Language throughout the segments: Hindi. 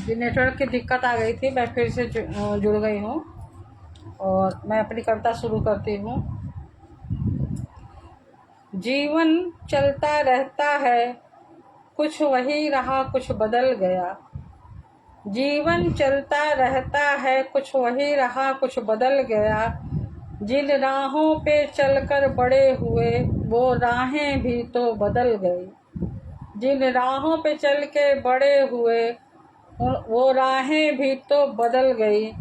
जी नेटवर्क की दिक्कत आ गई थी, मैं फिर से जुड़ गई हूँ और मैं अपनी कविता शुरू करती हूँ। जीवन चलता रहता है, कुछ वही रहा कुछ बदल गया। जीवन चलता रहता है, कुछ वही रहा कुछ बदल गया। जिन राहों पे चलकर बड़े हुए वो राहें भी तो बदल गई। जिन राहों पे चल के बड़े हुए वो राहें भी तो बदल गई।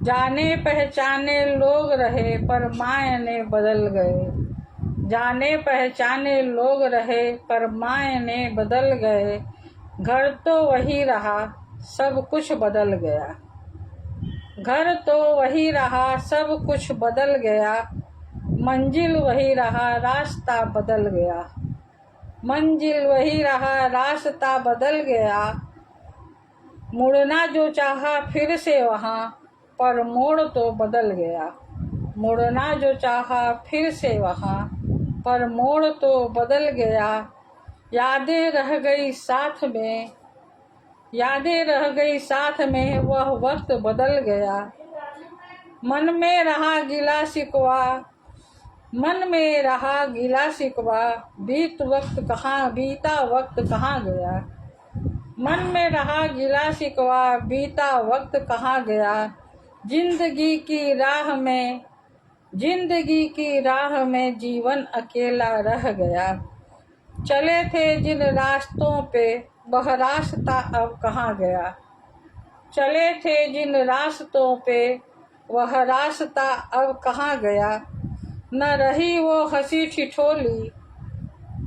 जाने पहचाने लोग रहे पर मायने बदल गए। जाने पहचाने लोग रहे पर मायने बदल गए। घर तो वही रहा सब कुछ बदल गया। घर तो वही रहा सब कुछ बदल गया। मंजिल वही रहा रास्ता बदल गया। मंजिल वही रहा रास्ता बदल गया। मुड़ना जो चाहा फिर से वहाँ पर मोड़ तो बदल गया। मुड़ना जो चाहा फिर से वहाँ पर मोड़ तो बदल गया। यादें रह गई साथ में, यादें रह गई साथ में वह वक्त बदल गया। मन में रहा गिला शिकवा, मन में रहा गिला शिकवा। बीता वक्त कहाँ गया। मन में रहा गिला शिकवा बीता वक्त कहाँ गया। जिंदगी की राह में, जिंदगी की राह में जीवन अकेला रह गया। चले थे जिन रास्तों पे वह रास्ता अब कहाँ गया। चले थे जिन रास्तों पे वह रास्ता अब कहाँ गया। न रही वो हंसी ठिठोली,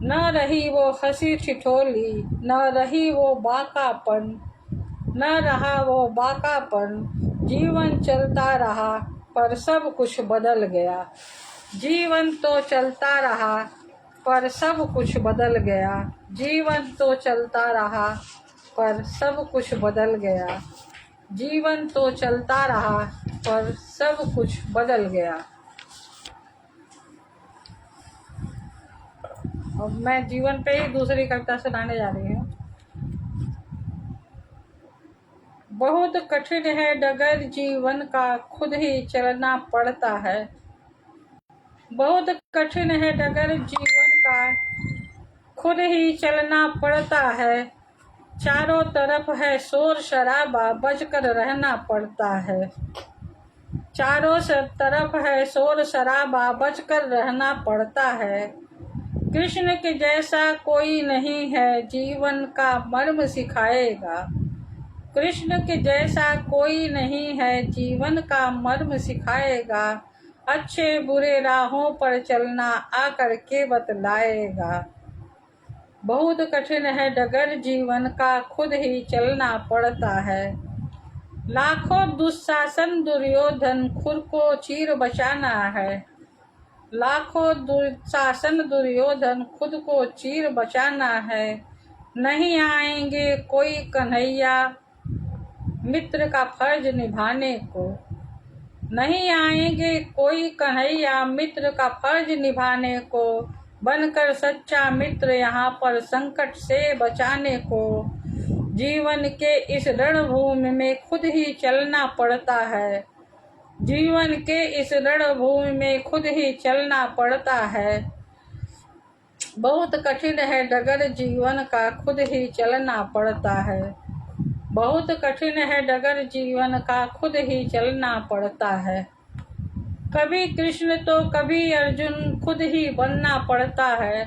न रही वो हंसी ठिठोली। न रही वो बाकापन, न रहा वो बाकापन। जीवन चलता रहा पर सब कुछ बदल गया। जीवन तो चलता रहा पर सब कुछ बदल गया। जीवन तो चलता रहा पर सब कुछ बदल गया। जीवन तो चलता रहा पर सब कुछ बदल गया। अब मैं जीवन पे ही दूसरी कविता सुनाने जा रही हूँ। बहुत कठिन है डगर जीवन का खुद ही चलना पड़ता है। बहुत कठिन है डगर जीवन का खुद ही चलना पड़ता है। चारों तरफ है शोर शराबा बचकर रहना पड़ता है। चारों तरफ है शोर शराबा बचकर रहना पड़ता है। कृष्ण के जैसा कोई नहीं है जीवन का मर्म सिखाएगा। कृष्ण के जैसा कोई नहीं है जीवन का मर्म सिखाएगा। अच्छे बुरे राहों पर चलना आकर के बतलाएगा। बहुत कठिन है डगर जीवन का खुद ही चलना पड़ता है। लाखों दुशासन दुर्योधन खुद को चीर बचाना है। लाखों दुशासन दुर्योधन खुद को चीर बचाना है। नहीं आएंगे कोई कन्हैया मित्र का फर्ज निभाने को। नहीं आएंगे कोई कन्हैया मित्र का फर्ज निभाने को। बनकर सच्चा मित्र यहाँ पर संकट से बचाने को। जीवन के इस रणभूमि में खुद ही चलना पड़ता है। जीवन के इस रणभूमि में खुद ही चलना पड़ता है। बहुत कठिन है डगर जीवन का खुद ही चलना पड़ता है। बहुत कठिन है डगर जीवन का खुद ही चलना पड़ता है। कभी कृष्ण तो कभी अर्जुन खुद ही बनना पड़ता है।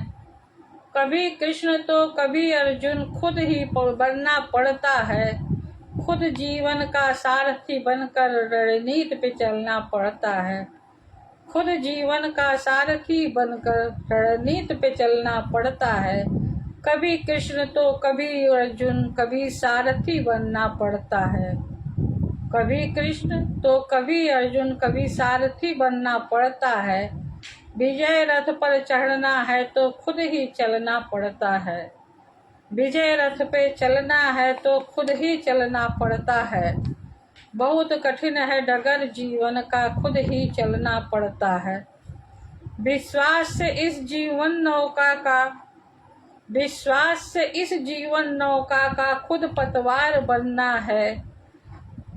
कभी कृष्ण तो कभी अर्जुन खुद ही बनना पड़ता है। खुद जीवन का सारथी बनकर रणनीति पे चलना पड़ता है। खुद जीवन का सारथी बनकर रणनीति पे चलना पड़ता है। कभी कृष्ण तो कभी अर्जुन कभी सारथी बनना पड़ता है। कभी कृष्ण तो कभी अर्जुन कभी सारथी बनना पड़ता है। विजय रथ पर चढ़ना है तो खुद ही चलना पड़ता है। विजय रथ पे चलना है तो खुद ही चलना पड़ता है। बहुत कठिन है डगर जीवन का खुद ही चलना पड़ता है। विश्वास से इस जीवन नौका का विश्वास से इस जीवन नौका का खुद पतवार बनना है।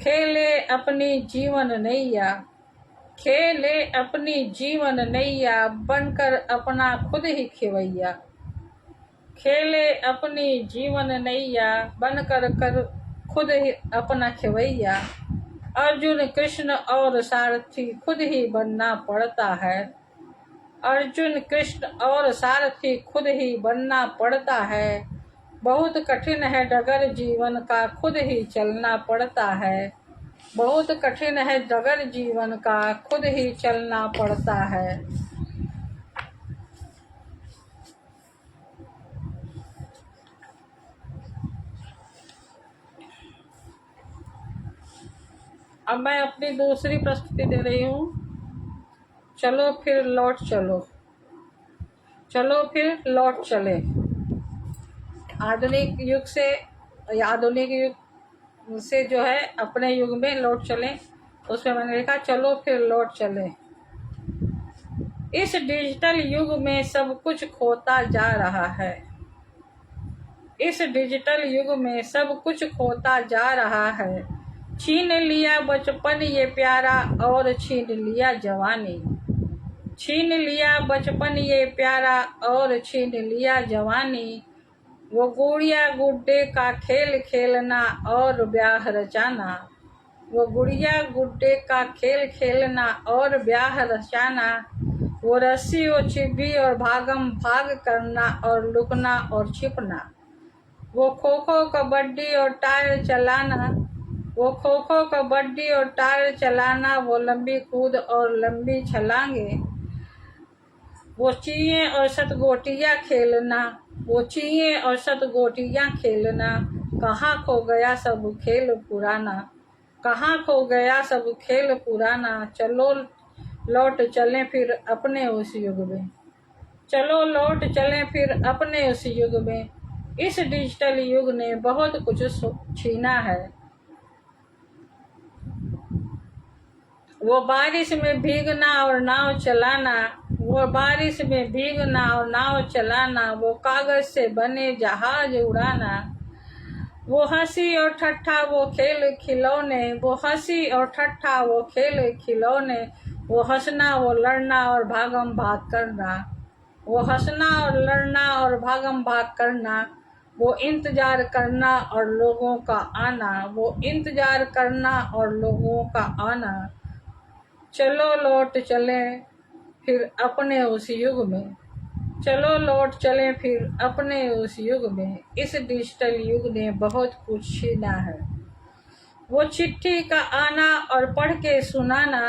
खेले अपनी जीवन नैया, खेले अपनी जीवन नैया, बनकर अपना खुद ही खेवैया। खेले अपनी जीवन नैया, बनकर खुद ही अपना खेवैया। अर्जुन कृष्ण और सारथी खुद ही बनना पड़ता है। अर्जुन कृष्ण और सारथी खुद ही बनना पड़ता है। बहुत कठिन है डगर जीवन का, खुद ही चलना पड़ता है। बहुत कठिन है डगर जीवन का, खुद ही चलना पड़ता है। अब मैं अपनी दूसरी प्रस्तुति दे रही हूँ। चलो फिर लौट चलो, चलो फिर लौट चले। आधुनिक युग से, आधुनिक युग से जो है अपने युग में लौट चले, उसमें मैंने लिखा चलो फिर लौट चले। इस डिजिटल युग में सब कुछ खोता जा रहा है। इस डिजिटल युग में सब कुछ खोता जा रहा है। छीन लिया बचपन ये प्यारा और छीन लिया जवानी। छीन लिया बचपन ये प्यारा और छीन लिया जवानी। वो गुड़िया गुड्डे का खेल खेलना और ब्याह रचाना। वो गुड़िया गुड्डे का खेल खेलना और ब्याह रचाना। वो रस्सी और चिब्बी और भागम भाग करना और लुकना और छिपना। वो खो खो कबड्डी और टायर चलाना। वो खो खो कबड्डी और टायर चलाना। वो लंबी कूद और लंबी छलांगे। वो चींये और सतगोटियाँ खेलना। वो चींये और सतगोटियाँ खेलना। कहाँ खो गया सब खेल पुराना। कहाँ खो गया सब खेल पुराना। चलो लौट चलें फिर अपने उस युग में। चलो लौट चलें फिर अपने उस युग में। इस डिजिटल युग ने बहुत कुछ छीना है। वो बारिश में भीगना और नाव चलाना। वो बारिश में भीगना और नाव चलाना। वो कागज से बने जहाज उड़ाना। वो हंसी और ठट्ठा वो खेल खिलौने। वो हंसी और ठट्ठा वो खेल खिलौने। वो हंसना वो लड़ना और भागम भाग करना। वो हंसना और लड़ना और भागम भाग करना। वो इंतजार करना और लोगों का आना। वो इंतजार करना और लोगों का आना। चलो लौट चलें फिर अपने उस युग में। चलो लौट चलें फिर अपने उस युग में। इस डिजिटल युग ने बहुत कुछ छीना है। वो चिट्ठी का आना और पढ़ के सुनाना।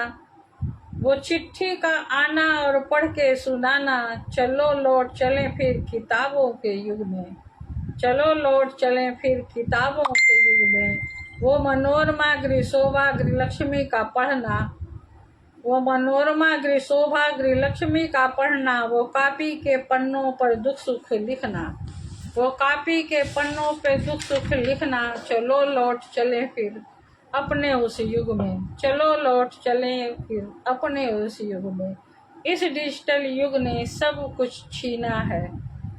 वो चिट्ठी का आना और पढ़ के सुनाना। चलो लौट चलें फिर किताबों के युग में। चलो लौट चलें फिर किताबों के युग में। वो मनोरमा गृहशोभा गृहलक्ष्मी का पढ़ना। वो मनोरमा गृहशोभा गृहलक्ष्मी का पढ़ना। वो कापी के पन्नों पर दुख सुख लिखना। वो कापी के पन्नों पर दुख सुख लिखना। चलो लौट चले फिर अपने उस युग में। चलो लौट चले फिर अपने उस युग में। इस डिजिटल युग ने सब कुछ छीना है।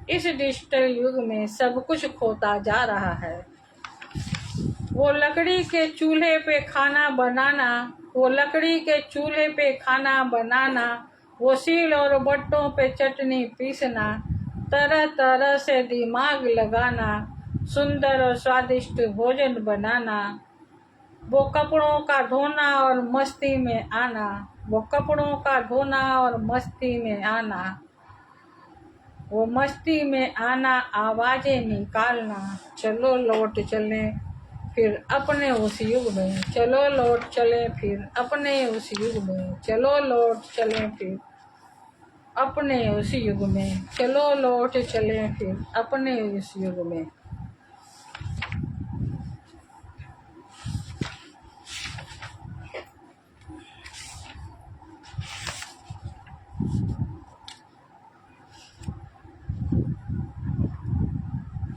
इस डिजिटल युग में सब कुछ खोता जा रहा है। वो लकड़ी के चूल्हे पे खाना बनाना। वो लकड़ी के चूल्हे पे खाना बनाना। वो सील और बट्टों पे चटनी पीसना। तरह तरह से दिमाग लगाना। सुंदर और स्वादिष्ट भोजन बनाना। वो कपड़ों का धोना और मस्ती में आना। वो कपड़ों का धोना और मस्ती में आना। वो मस्ती में आना आवाजें निकालना। चलो लौट चलें फिर अपने उस युग में। चलो लौट चलें फिर अपने उस युग में। चलो लौट चलें फिर अपने उस युग में। चलो लौट चलें फिर अपने उस युग में।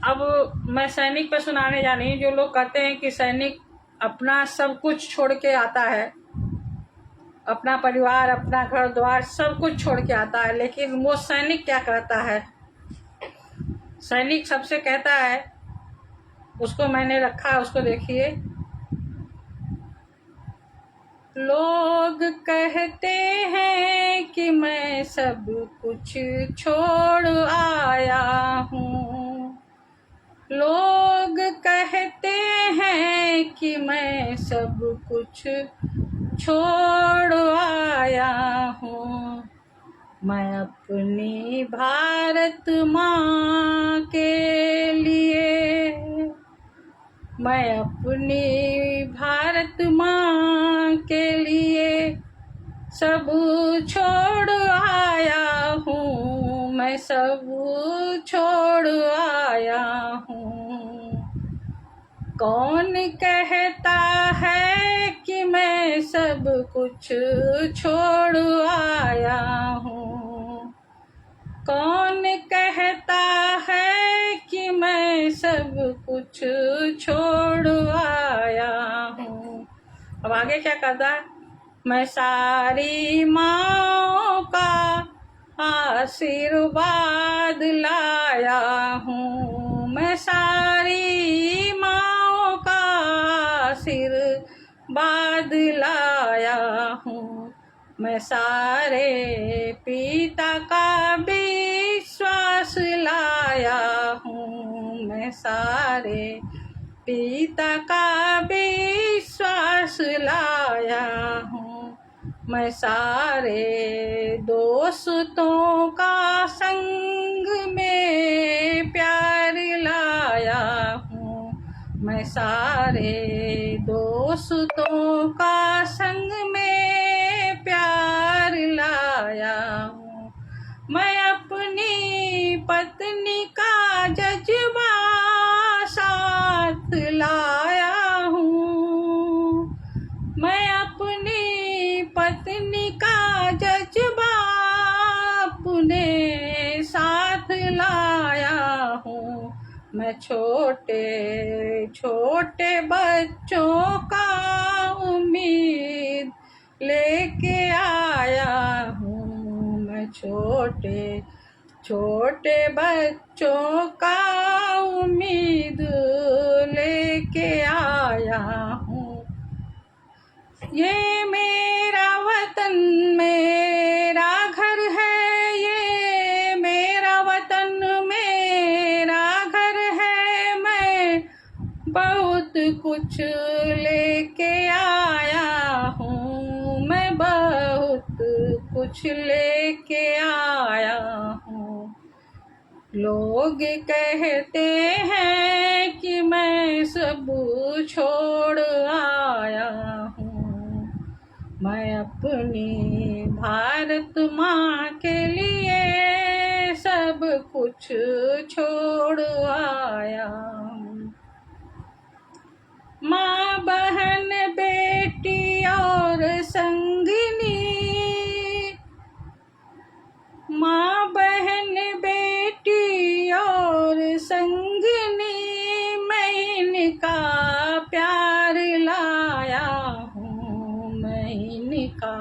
अब मैं सैनिक पर सुनाने जा रही हूँ। जो लोग कहते हैं कि सैनिक अपना सब कुछ छोड़ के आता है, अपना परिवार अपना घर द्वार सब कुछ छोड़ के आता है, लेकिन वो सैनिक क्या कहता है। सैनिक सबसे कहता है, उसको मैंने रखा, उसको देखिए। लोग कहते हैं कि मैं सब कुछ छोड़ आया हूँ। लोग कहते हैं कि मैं सब कुछ छोड़ आया हूँ। मैं अपनी भारत माँ के लिए, मैं अपनी भारत माँ के लिए सब छोड़ आया हूँ। मैं सब छोड़ आया हूँ। कौन कहता है कि मैं सब कुछ छोड़ आया हूँ? कौन कहता है कि मैं सब कुछ छोड़ आया हूँ? अब आगे क्या करता है? मैं सारी माँओं का आशीर्वाद लाया हूँ। मैं सारी माँओं का आशीर्वाद लाया हूँ। मैं सारे पिता का विश्वास लाया हूँ। मैं सारे पिता का विश्वास लाया हूँ। मैं सारे दोस्तों का संग में प्यार लाया हूँ। मैं सारे दोस्तों का संग में प्यार लाया हूँ। मैं अपनी पत्नी का जज्बा साथ लाया हूँ। मैं अपनी पत्नी का जज्बा अपने साथ लाया हूँ। मैं छोटे छोटे बच्चों का उम्मीद लेके आया हूँ। मैं छोटे छोटे बच्चों का उम्मीद लेके आया हूँ। ये मेरा वतन मेरा घर है, ये मेरा वतन मेरा घर है। मैं बहुत कुछ लेके आया हूँ। मैं बहुत कुछ लेके आया हूँ। लोग कहते हैं कि मैं सब छोड़ आया हूँ। मैं अपनी भारत माँ के लिए सब कुछ छोड़ आया हूँ। माँ बहन बेटी और संगनी, माँ बहन बेटी और संगनी, मैं इनका प्यार लाया हूँ। मैं इनका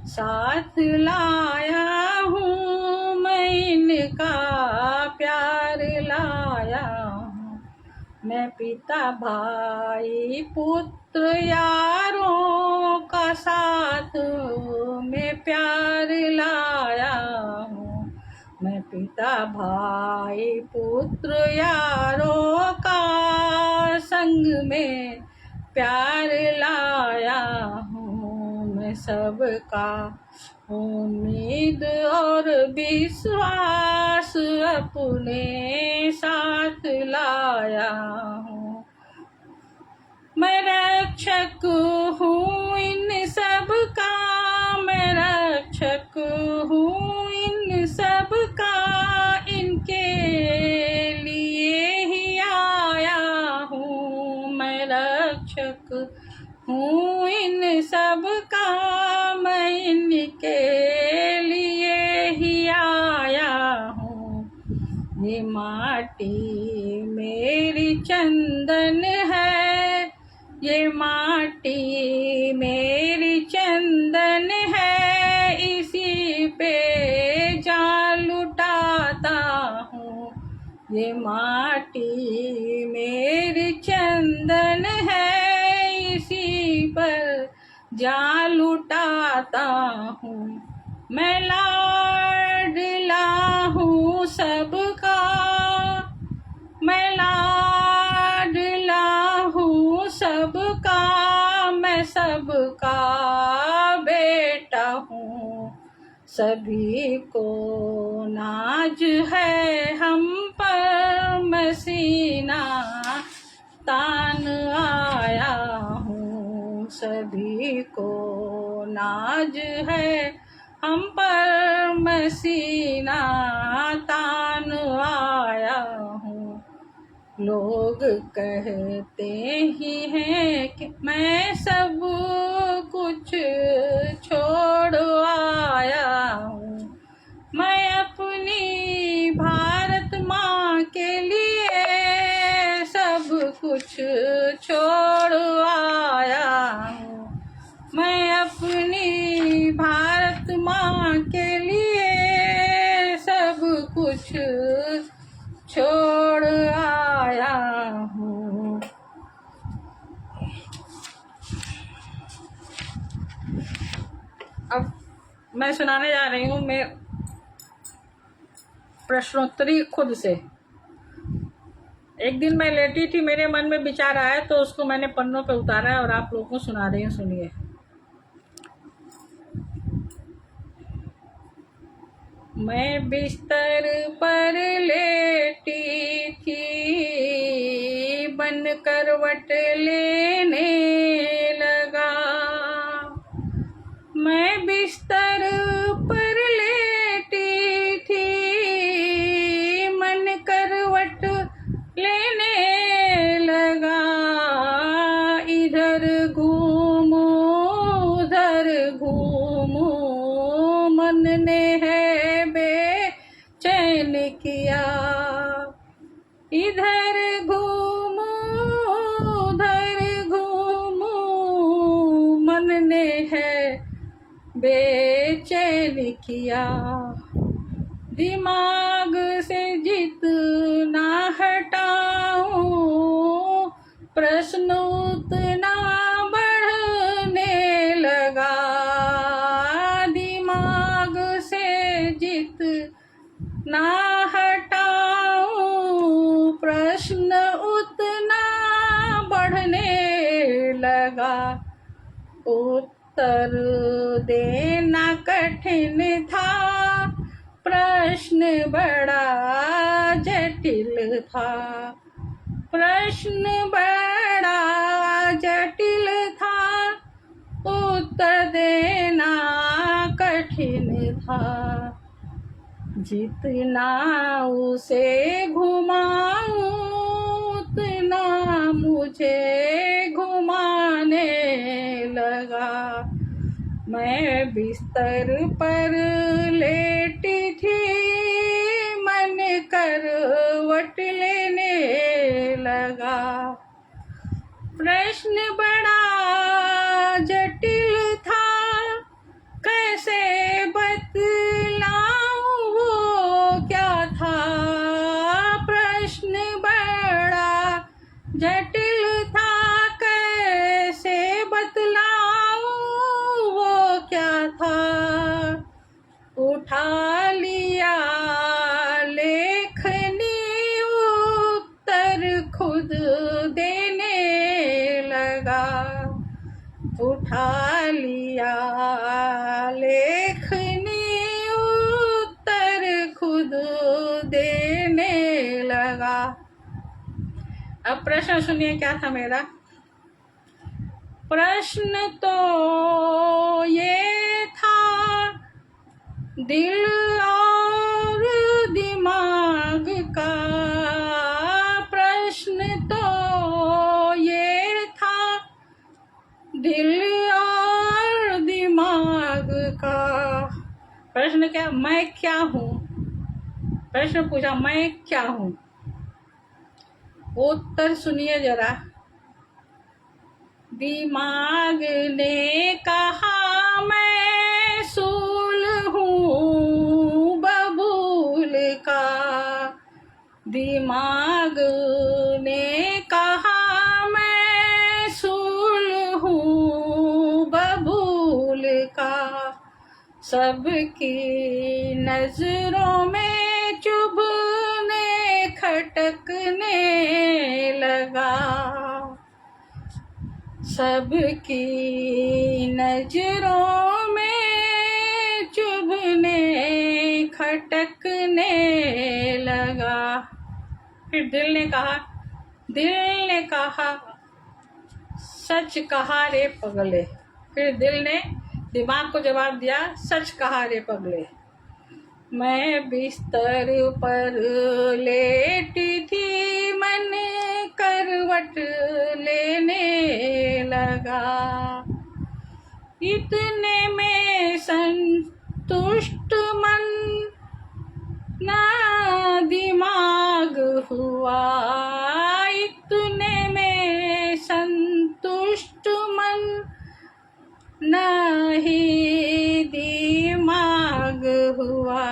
साथ लाया हूँ। मैं इनका प्यार लाया हूँ। मैं पिता भाई पुत्र यारों का साथ में प्यार लाया हूँ। मैं पिता भाई पुत्र यारों का संग में प्यार लाया हूँ। मैं सबका उम्मीद और विश्वास अपने साथ लाया हूँ। मैं रक्षक हूँ इन सब का, मैं रक्षक हूँ इन सब का, इनके लिए ही आया हूँ। मैं रक्षक हूँ इन सब का, मैं इनके लिए ही आया हूँ। ये माटी मेरी चंदन है, ये माटी मेरी चंदन है, इसी पे जान लुटाता हूँ। ये बंधन है, इसी पर जान लुटाता हूँ। मैं लाडला हूँ सबका, मैं लाडला हूँ सबका, मैं सबका बेटा हूँ। सभी को नाज है हम पर, मैं सीना तान आया हूँ। सभी को नाज है हम पर, मैं सीना तान आया हूँ। लोग कहते ही हैं कि मैं सब कुछ छोड़ आया हूँ। मैं अपनी भारत माँ के लिए सब कुछ छोड़ आया हूँ। मैं अपनी भारत माँ के लिए सब कुछ छोड़ आया हूँ। अब मैं सुनाने जा रही हूँ मैं प्रश्नोत्तरी खुद से। एक दिन मैं लेटी थी, मेरे मन में विचार आया तो उसको मैंने पन्नों पे उतारा है और आप लोगों को सुना रही हूँ, सुनिए। मैं बिस्तर पर लेटी थी, बन करवट लेने लगा। मैं बिस्तर पर लेटी थी, मन करवट लेने लगा। इधर घूमूं उधर घूमूं, मन ने है बेचैन किया। इधर घूमूं उधर घूमूं, मन ने है बेचैन किया। दिमाग से जितना हटाऊं, प्रश्न उतना बढ़ने लगा। दिमाग से जितना हटाऊं, प्रश्न उतना बढ़ने लगा। उत्तर देना कठिन था, प्रश्न बड़ा जटिल था। प्रश्न बड़ा जटिल था, उत्तर देना कठिन था। जितना उसे घुमाऊं, उतना मुझे घुमाने लगा। मैं बिस्तर पर लेटी थी, मन करवट लेने लगा। प्रश्न बड़ा जटिल था, कैसे बतलाऊं वो क्या था। प्रश्न बड़ा जटिल था, कैसे बतलाऊं वो क्या था। उठा लिया लेखनी, उत्तर खुद देने लगा। उठा लिया लेखनी, उत्तर खुद देने लगा। अब प्रश्न सुनिए क्या था मेरा। प्रश्न तो ये था, दिल और दिमाग का। प्रश्न तो ये था, दिल और दिमाग का। प्रश्न क्या, मैं क्या हूँ। प्रश्न पूछा मैं क्या हूँ, उत्तर सुनिए जरा। दिमाग ने कहा मैं सूल हूँ बबूल का। दिमाग ने कहा मैं सबकी नजरों में चुभने खटकने लगा, सबकी नजरों में चुभने खटकने लगा। फिर दिल ने कहा सच कहा रे पगले। फिर दिल ने दिमाग को जवाब दिया, सच कहा रे पगले। मैं बिस्तर पर लेटी थी, मन करवट लेने लगा, इतने में संतुष्ट मन ना दिमाग हुआ, इतने में संतुष्ट मन नहीं दिमाग हुआ।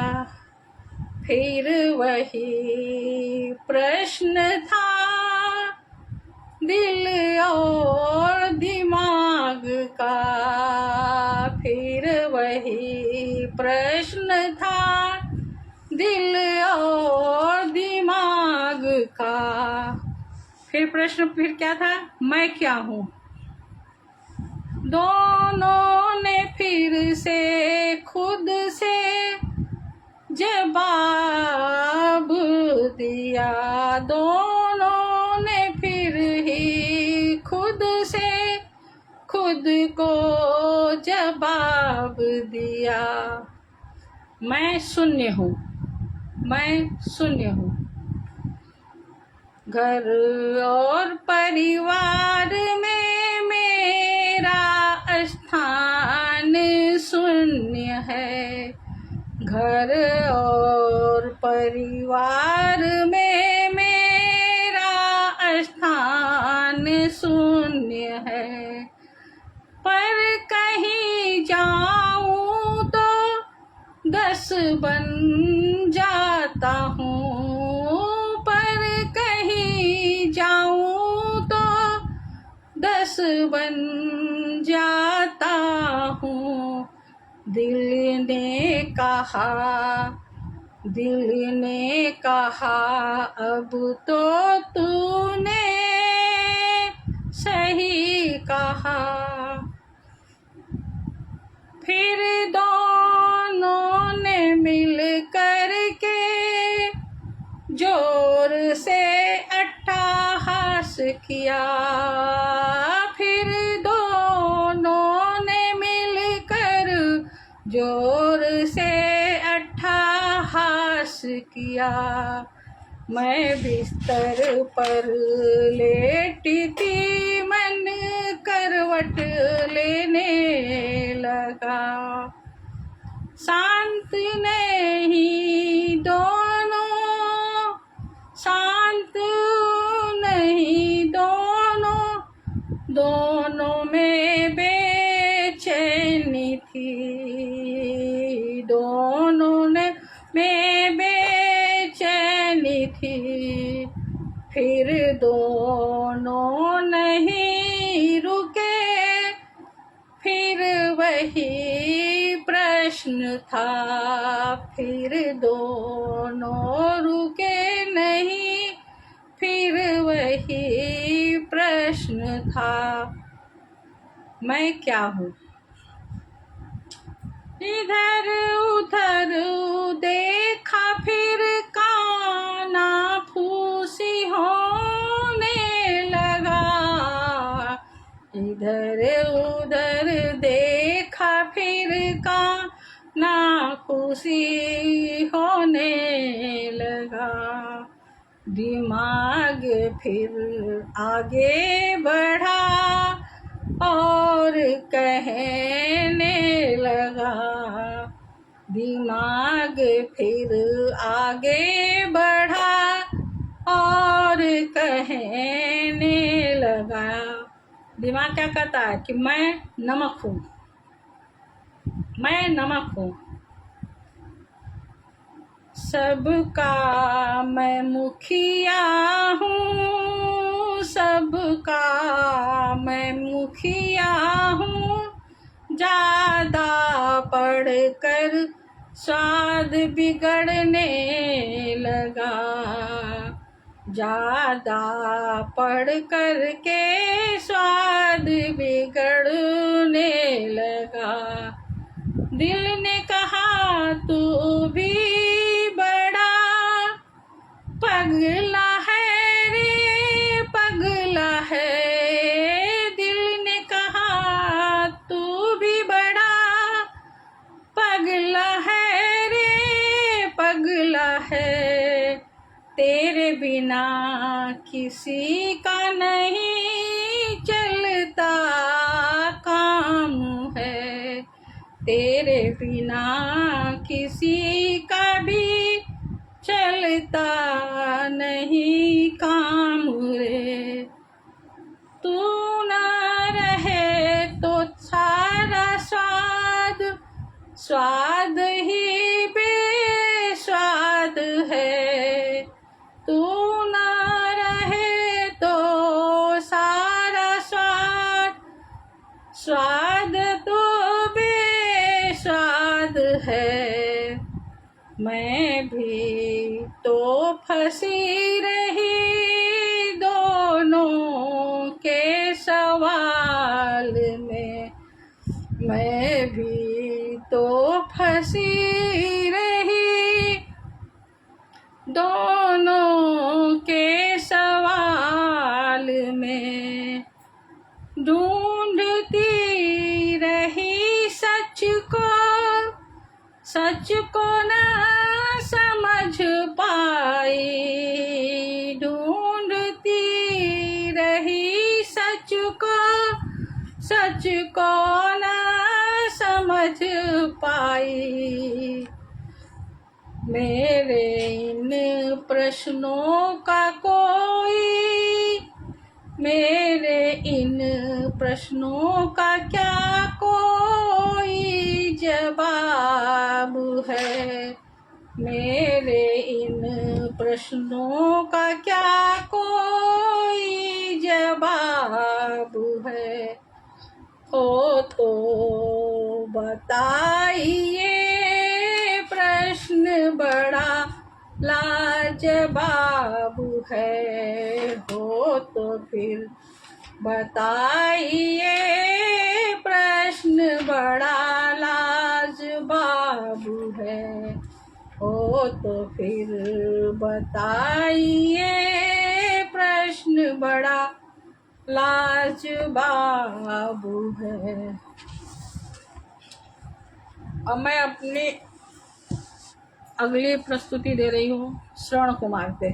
फिर वही प्रश्न था दिल और दिमाग का, फिर वही प्रश्न था दिल और दिमाग का। फिर क्या था, मैं क्या हूँ। दोनों ने फिर से खुद से जवाब दिया, दोनों ने फिर ही खुद से खुद को जवाब दिया। मैं शून्य हूँ, मैं शून्य हूँ। घर और परिवार में मेरा स्थान शून्य है, घर और परिवार में मेरा स्थान शून्य है। पर कहीं जाऊं तो 10 बन जाता हूँ, पर कहीं जाऊं तो 10 बन जाता हूँ। दिल ने कहा अब तो तूने सही कहा। फिर दोनों ने मिल कर के जोर से अट्टहास किया, फिर दोनों ने मिलकर जोर से अट्टहास किया। मैं बिस्तर पर लेटी थी, मन करवट लेने लगा, शांत नहीं दोनों, शांत नहीं दोनों, दोनों में बेचैनी थी, दोनों में बेचैनी थी। फिर दोनों नहीं रुके, फिर वही प्रश्न था, फिर दोनों रुके नहीं, फिर वही प्रश्न था, मैं क्या हूँ। इधर उधर देखा, फिर काना फूसी होने लगा, इधर उधर देखा, फिर काना फूसी होने लगा। दिमाग फिर आगे बढ़ा और कहने लगा, दिमाग फिर आगे बढ़ा और कहने लगा। दिमाग क्या कहता है कि मैं नमक हूँ, मैं नमक हूँ, सबका मैं मुखिया हूँ, सबका मैं मुखिया हूँ, ज्यादा पढ़कर स्वाद बिगड़ने लगा, ज्यादा पढ़ कर के स्वाद बिगड़ने लगा। दिल ने कहा तू भी बड़ा पगला है रे, पगला है। दिल ने कहा तू भी बड़ा पगला है रे, पगला है। तेरे बिना किसी का नहीं चलता काम है, तेरे बिना किसी का भी चलता नहीं काम रे। तू ना रहे तो सारा स्वाद, स्वाद ही बेस्वाद है। तू ना रहे तो सारा स्वाद, स्वाद तो बेस्वाद है। मैं भी तो फंसी रही दोनों के सवाल में, मैं भी तो फंसी रही दोनों के सवाल में। ढूंढती रही सच को, सच को ना समझ पाई, ढूंढती रही सच को, सच को ना समझ पाई। मेरे इन प्रश्नों का कोई, मेरे इन प्रश्नों का क्या कोई जवाब है, मेरे इन प्रश्नों का क्या कोई जवाब है। हो तो बताइए, प्रश्न बड़ा लाजवाब है। हो तो फिर बताइए, प्रश्न बड़ा लाजवाब है। हो तो फिर बताइए, प्रश्न बड़ा लाजवाब है। अब मैं अपनी अगली प्रस्तुति दे रही हूँ श्रवण कुमार पे।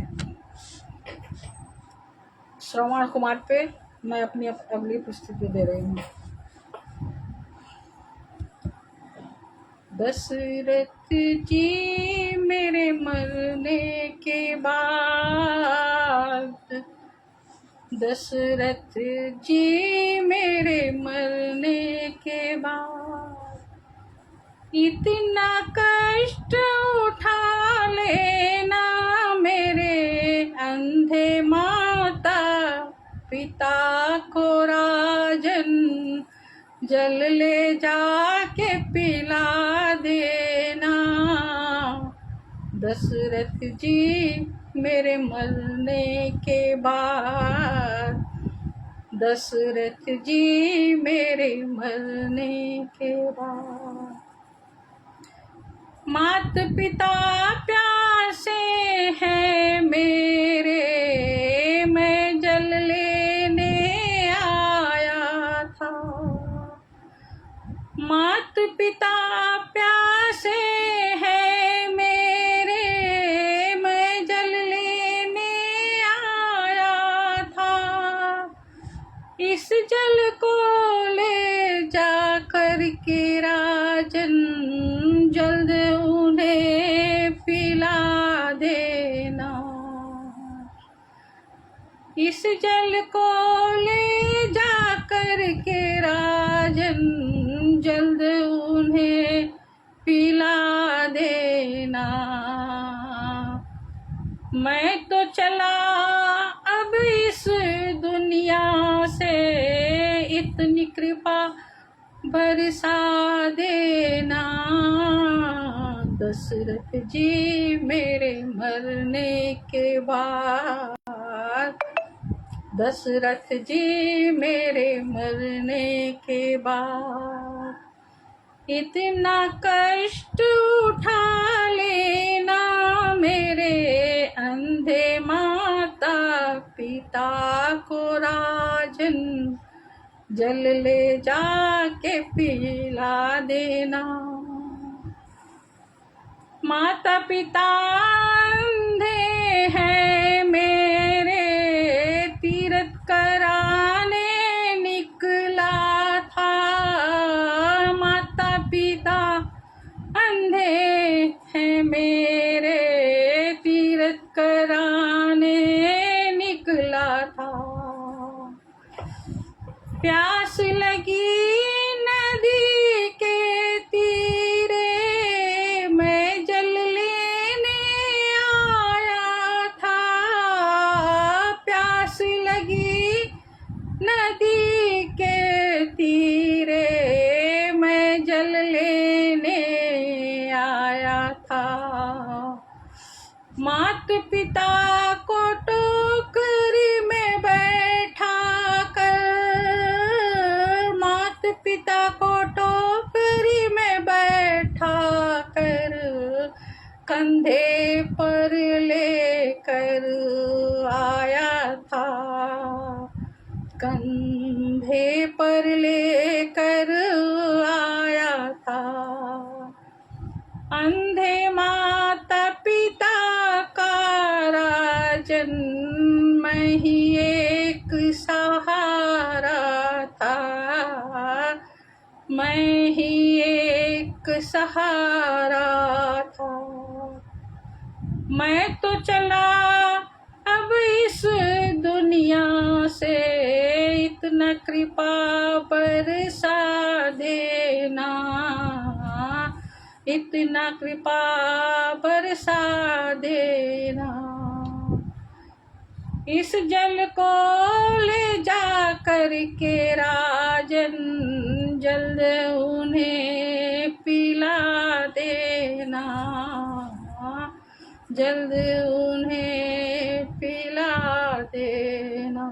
श्रवण कुमार पे मैं अपनी अगली प्रस्तुति दे रही हूँ। दशरथ जी मेरे मरने के बाद, दशरथ जी मेरे मरने के बाद, इतना कष्ट उठा लेना मेरे अंधे माता पिता को राजन, जल ले जाके पिला देना। दशरथ जी मेरे मरने के बाद, दशरथ जी मेरे मरने के बाद, मात पिता प्यासे हैं मेरे, मैं जल लेने आया था। मात पिता प्यासे हैं मेरे, मैं जल लेने आया था। इस जल को ले जा कर के राजन, जल्द उन्हें पिला देना। इस जल को ले जा कर के राजन, जल्द उन्हें पिला देना। मैं तो चला अब इस दुनिया से, इतनी कृपा बरसा देना। दशरथ जी मेरे मरने के बाद, दशरथ जी मेरे मरने के बाद इतना कष्ट उठा लेना मेरे अंधे माता पिता को राजन, जल ले जाके पिला देना। माता पिता अंधे हैं मेरे, तीर्थ कराने निकला था। माता पिता अंधे हैं मेरे, तीर्थ कराने निकला था। प्यास लगी नदी के तीरे, मैं जल लेने आया था। प्यास लगी नदी के तीरे, मैं जल लेने आया था। मात पिता को टोकरी में बैठा कर, मात पिता को टोकरी में बैठा कर, कंधे पर लेकर आया था। कंधे पर लेकर आया था। अंधे माता पिता का राजन, मैं ही एक सहारा था। मैं ही एक सहारा था। मैं तो चला अब इस दुनिया से, इतना कृपा बरसा देना। इतना कृपा बरसा देना। इस जल को ले जा कर के राजन, जल्द उन्हें पिला देना। जल्द उन्हें पिला देना।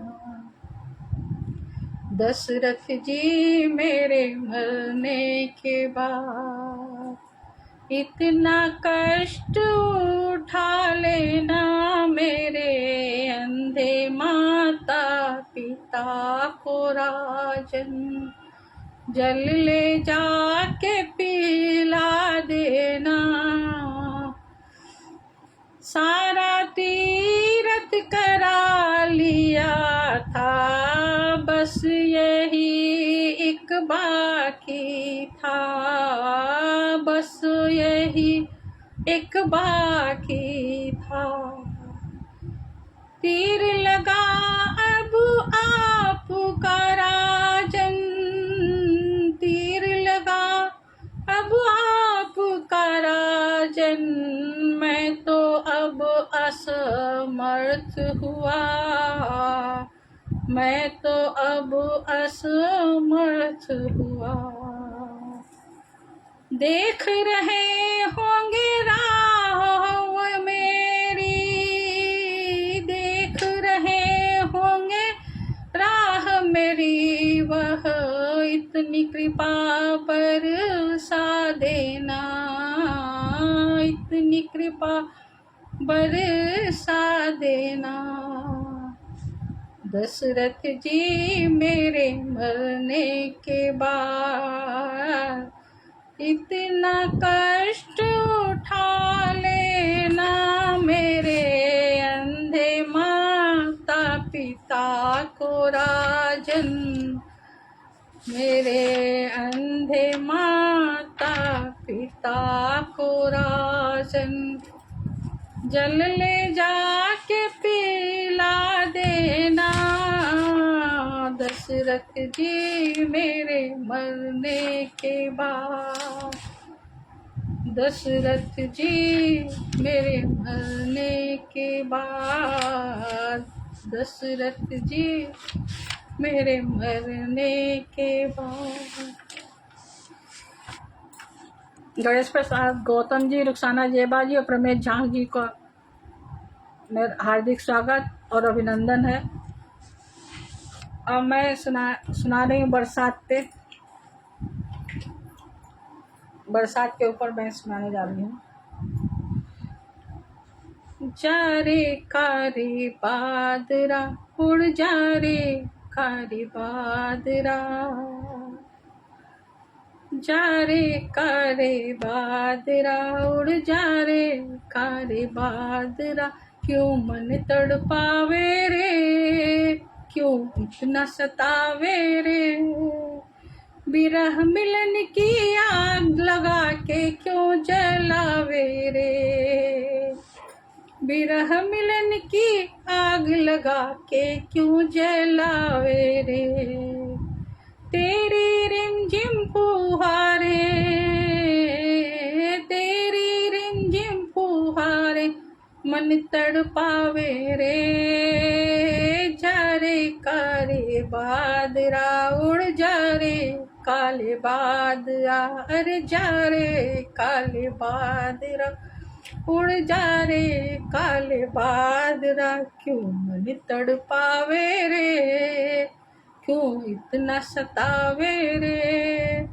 दशरथ जी मेरे मरने के बाद इतना कष्ट उठा लेना मेरे अंधे माता पिता को राजन, जल ले जाके पिला देना। सारा तीर्थ करा लिया था, बस यही एक बाकी था। बस यही एक बाकी था। तीर लगा अब आपका राजन, तीर लगा अब आपका राजन। मैं तो अब असमर्थ हुआ, मैं तो अब असमर्थ हुआ। देख रहे होंगे राह मेरी, देख रहे होंगे राह मेरी, वह इतनी कृपा बरसा देना। इतनी कृपा बरसा देना। दशरथ जी मेरे मरने के बाद इतना कष्ट उठा लेना मेरे अंधे माता पिता को राजन, मेरे अंधे माता पिता को राजन। जल ले जाके पिला देना। दशरथ जी मेरे मरने के बाद, दशरथ जी मेरे मरने के बाद, दशरथ जी मेरे मरने के बाद। गणेश प्रसाद, गौतम जी, रुखसाना जेबा जी और प्रमेश झा जी को मेरा हार्दिक स्वागत और अभिनंदन है। और मैं सुना रही हूँ बरसात के ऊपर मैं सुनाने जा रही हूँ। जा रे कारे बादरा, उड़ जा रे कारे बादरा, जा रे कारे बादरा, उड़ जा रे कारे बादरा, क्यों मन तड़पावे रे, क्यों इतना सतावे रे, बिरह मिलन की आग लगा के क्यों जलावे रे, बिरह मिलन की आग लगा के क्यों जलावे रे, तेरी रिमझिम फुहारे, तेरी रिमझिम फुहारे मन तड़पावे रे, जा रे कारे बादरा, उड़ जा रे काले बादरा, अरे जा रे काले बादरा, उड़ जा रे काले बादरा, क्यों मन तड़पावे रे, क्यों इतना सतावे रे,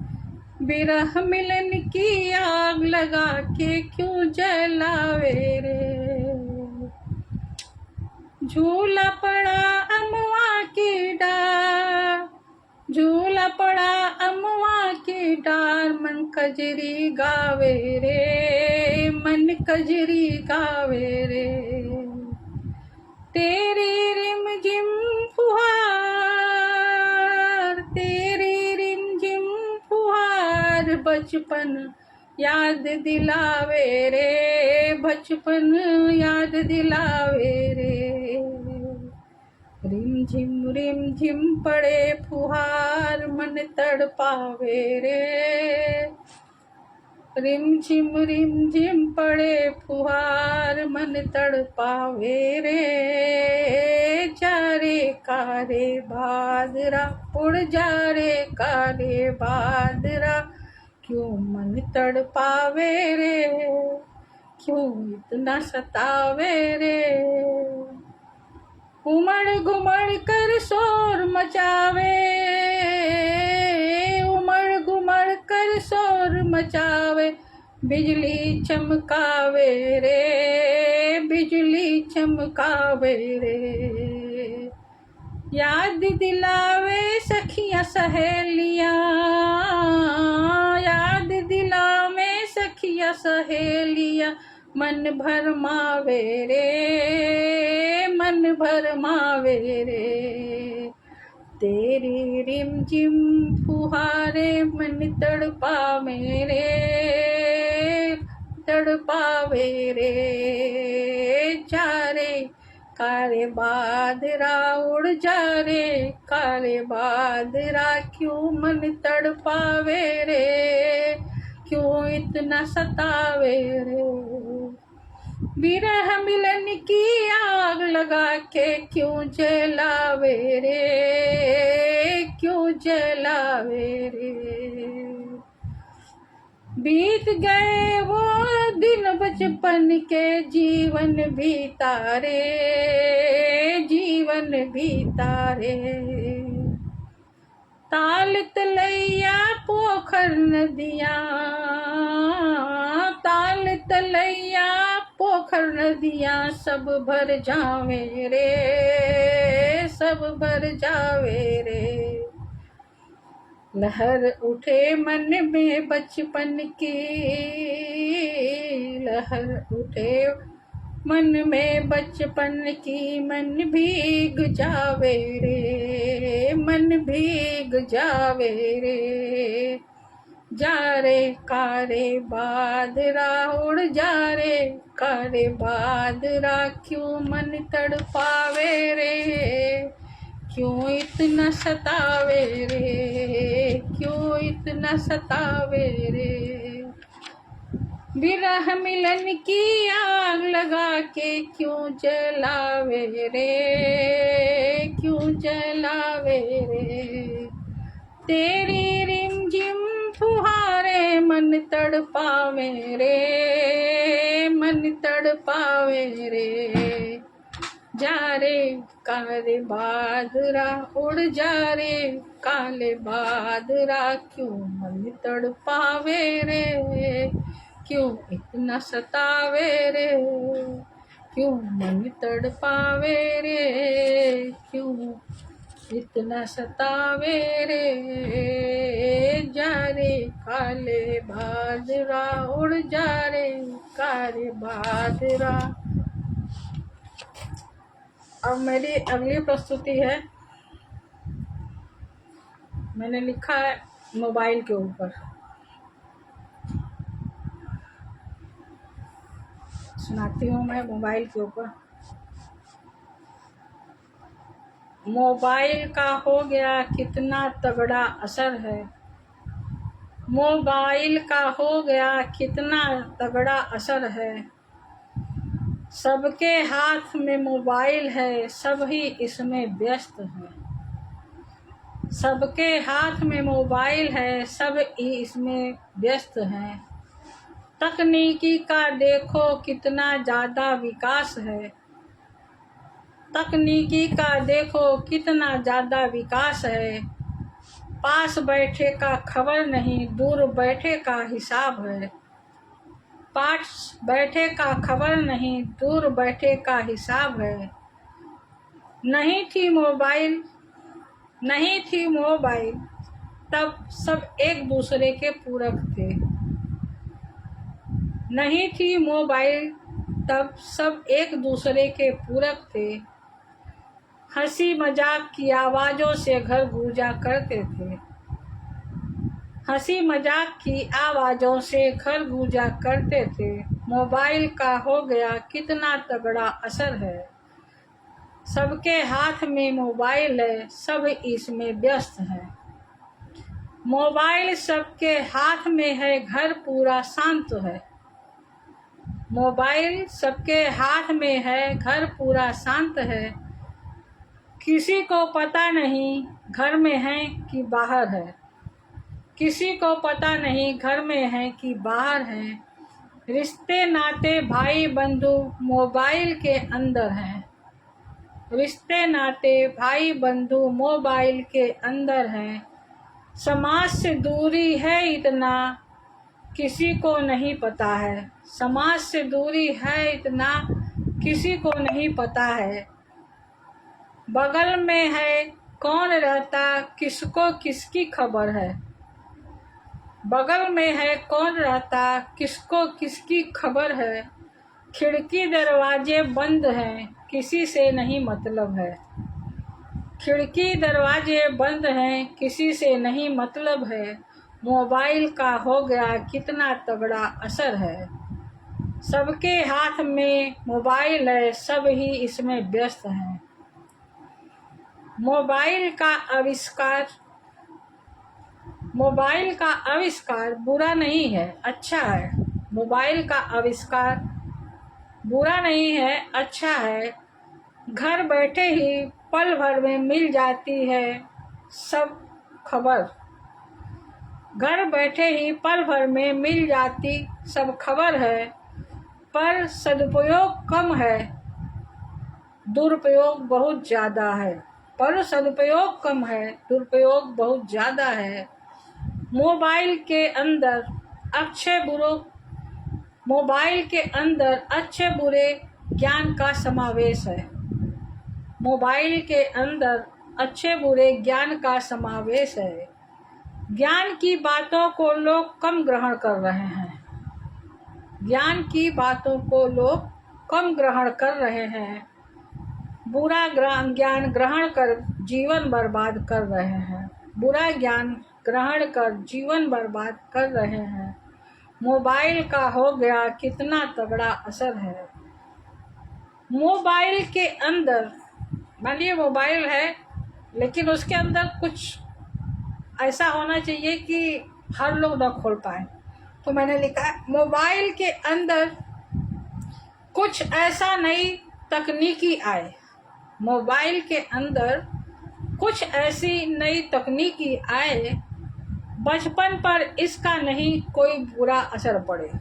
बिरह मिलन की आग लगा के क्यों जलावे रे, झूला पड़ा अमवा की डार, झूला पड़ा अमवा की डार, मन कजरी गावे रे, मन कजरी गावे रे, तेरी रिमझिम फुहार, तेरी रिमझिम फुहार बचपन याद दिलावे रे, बचपन याद दिलावे रे, रिमझिम पड़े फुहार मन तड़पावे रे, रिमझिम पड़े फुहार मन तड़पावे रे, जा रे कारे बादरा, उड़ जा रे कारे बादरा, क्यों मन तड़पावे रे, क्यों इतना सतावे रे, उमड़ घुमड़ कर शोर मचावे, उमड़ घुमड़ कर शोर मचावे, बिजली चमकावे रे, बिजली चमकावे रे, याद दिलावे सखियां सहेलियां, याद दिलावे सखियां सहेलियां, मन भरमावे रे, मन भरमावे रे, तेरी रिमझिम फुहारे मन तड़पावे रे, तड़पावे रे, जा रे काले बादरा, उड़ जा रे काले बादरा, क्यों मन तड़पावे रे, क्यों इतना सतावे रे, बिरह मिलन की आग लगा के क्यों जलावे रे, क्यों जलावे रे, बीत गए वो दिन बचपन के, जीवन भी तारे, जीवन भी तारे, ताल तलैया पोखर नदियाँ, ताल तलैया पोखर नदियाँ सब भर जावे रे, सब भर जावे रे, लहर उठे मन में बचपन की, लहर उठे मन में बचपन की, मन भीग जावे रे, मन भीग जावे रे, जा रे कारे बादरा, उड़ जा रे कारे बादरा, क्यों मन तड़पावे रे, क्यों इतना सतावे रे, क्यों इतना सतावे रे, बिरह मिलन की आग लगा के क्यों जलावे रे, क्यों जलावे रे, तेरी रिमझिम फुहारे मन मन तड़पावे रे, मन तड़पावे रे। जा रे काले बादरा, उड़ जा रे काले बादरा, क्यों मन तड़पावे रे, क्यों इतना सतावे रे, क्यों मन तड़पावे रे, क्यों इतना सतावे रे। जा रे काले बादरा, उड़ जा रे काले बादरा। अब मेरी अगली प्रस्तुति है, मैंने लिखा है मोबाइल के ऊपर। सुनाती हूँ मैं मोबाइल के ऊपर। मोबाइल का हो गया कितना तगड़ा असर है, मोबाइल का हो गया कितना तगड़ा असर है। सबके हाथ में मोबाइल है, सब ही इसमें व्यस्त है। सबके हाथ में मोबाइल है, सब ही इसमें व्यस्त हैं। तकनीकी का देखो कितना ज़्यादा विकास है, तकनीकी का देखो कितना ज़्यादा विकास है। पास बैठे का खबर नहीं, दूर बैठे का हिसाब है। पास बैठे का खबर नहीं, दूर बैठे का हिसाब है। नहीं थी मोबाइल, नहीं थी मोबाइल, तब सब एक दूसरे के पूरक थे। नहीं थी मोबाइल, तब सब एक दूसरे के पूरक थे। हंसी मजाक की आवाज़ों से घर गूंजा करते थे। हंसी मजाक की आवाज़ों से घर गूंजा करते थे। मोबाइल का हो गया कितना तगड़ा असर है। सबके हाथ में मोबाइल है, सब इसमें व्यस्त है। मोबाइल सबके हाथ में है, घर पूरा शांत है। मोबाइल सबके हाथ में है, घर पूरा शांत है। किसी को पता नहीं घर में है कि बाहर है, किसी को पता नहीं घर में है कि बाहर है। रिश्ते नाते भाई बंधु मोबाइल के अंदर हैं। रिश्ते नाते भाई बंधु मोबाइल के अंदर हैं। समाज से दूरी है इतना, किसी को नहीं पता है। समाज से दूरी है इतना, किसी को नहीं पता है। बगल में है कौन रहता, किसको किसकी खबर है। बगल में है कौन रहता, किसको किसकी खबर है। खिड़की दरवाजे बंद हैं, किसी से नहीं मतलब है। खिड़की दरवाजे बंद हैं, किसी से नहीं मतलब है। मोबाइल का हो गया कितना तगड़ा असर है। सबके हाथ में मोबाइल है, सब ही इसमें व्यस्त हैं। मोबाइल का आविष्कार, मोबाइल का आविष्कार बुरा नहीं है, अच्छा है। मोबाइल का आविष्कार बुरा नहीं है, अच्छा है। घर बैठे ही पल भर में मिल जाती है सब खबर। घर बैठे ही पल भर में मिल जाती सब खबर है। पर सदुपयोग कम है, दुरुपयोग बहुत ज़्यादा है। पर सदुपयोग कम है, दुरुपयोग बहुत ज़्यादा है। मोबाइल के अंदर अच्छे बुरों, मोबाइल के अंदर अच्छे बुरे ज्ञान का समावेश है। मोबाइल के अंदर अच्छे बुरे ज्ञान का समावेश है। ज्ञान की बातों को लोग कम ग्रहण कर रहे हैं। ज्ञान की बातों को लोग कम ग्रहण कर रहे हैं। बुरा ज्ञान ग्रहण कर जीवन बर्बाद कर रहे हैं। बुरा ज्ञान ग्रहण कर जीवन बर्बाद कर रहे हैं। मोबाइल का हो गया कितना तगड़ा असर है। मोबाइल के अंदर, मान लीजिए मोबाइल है लेकिन उसके अंदर कुछ ऐसा होना चाहिए कि हर लोग न खोल पाए। तो मैंने लिखा है मोबाइल के अंदर कुछ ऐसा नई तकनीकी आए। मोबाइल के अंदर कुछ ऐसी नई तकनीकी आए बचपन पर इसका नहीं कोई बुरा असर पड़े,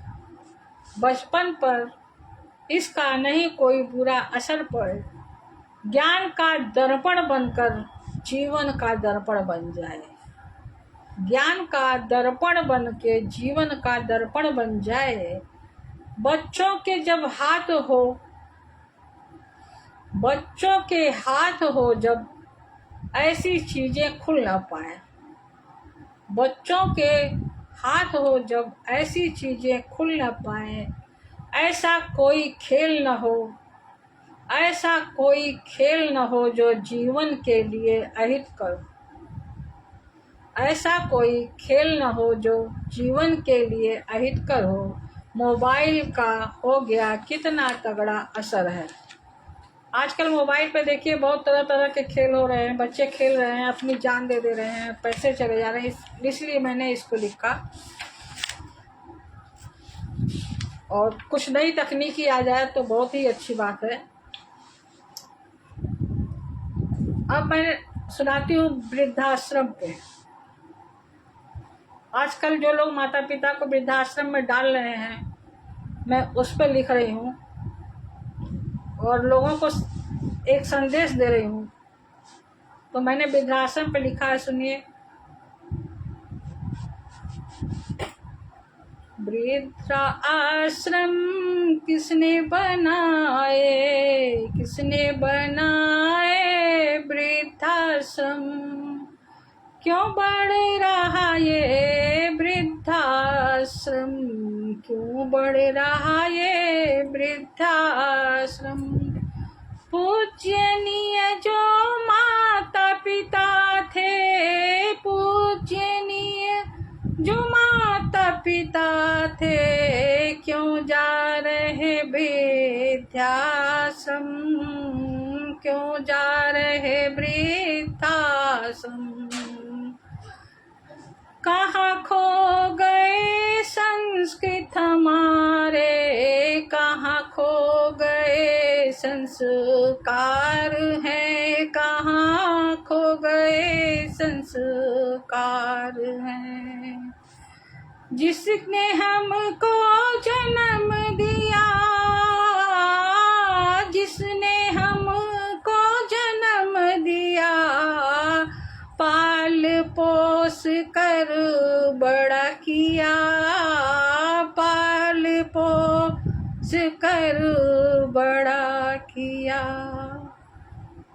बचपन पर इसका नहीं कोई बुरा असर पड़े, ज्ञान का दर्पण बनकर जीवन का दर्पण बन जाए, ज्ञान का दर्पण बन के जीवन का दर्पण बन जाए। बच्चों के जब हाथ हो, बच्चों के हाथ हो जब ऐसी चीजें खुल ना पाए, बच्चों के हाथ हो जब ऐसी चीजें खुल ना पाए, ऐसा कोई खेल न हो, ऐसा कोई खेल न हो जो जीवन के लिए अहितकर, ऐसा कोई खेल न हो जो जीवन के लिए अहितकर हो। मोबाइल का हो गया कितना तगड़ा असर है। आजकल मोबाइल पे देखिए बहुत तरह तरह के खेल हो रहे हैं, बच्चे खेल रहे हैं, अपनी जान दे दे रहे हैं, पैसे चले जा रहे हैं, इसलिए मैंने इसको लिखा। और कुछ नई तकनीकी आ जाए तो बहुत ही अच्छी बात है। अब मैं सुनाती हूँ वृद्धाश्रम पे। आजकल जो लोग माता पिता को वृद्धाश्रम में डाल रहे हैं, मैं उस पर लिख रही हूँ और लोगों को एक संदेश दे रही हूँ। तो मैंने वृद्धाश्रम पे लिखा है, सुनिए। वृद्धाश्रम किसने बनाए, किसने बनाए वृद्धाश्रम, क्यों बढ़ रहा ये वृद्धाश्रम, क्यों बढ़ रहा ये वृद्धाश्रम। पूजनीय जो माता पिता थे, पूजनीय जो माता पिता थे, क्यों जा रहे वृद्धाश्रम, क्यों जा रहे वृद्धाश्रम। कहाँ खो गए संस्कृत हमारे, कहाँ खो गए संस्कार हैं, कहाँ खो गए संस्कार हैं। जिसने हमको जन्म दिया, जिसने हमको जन्म दिया, पाल पोस कर बड़ा किया, पाल पोस कर बड़ा किया।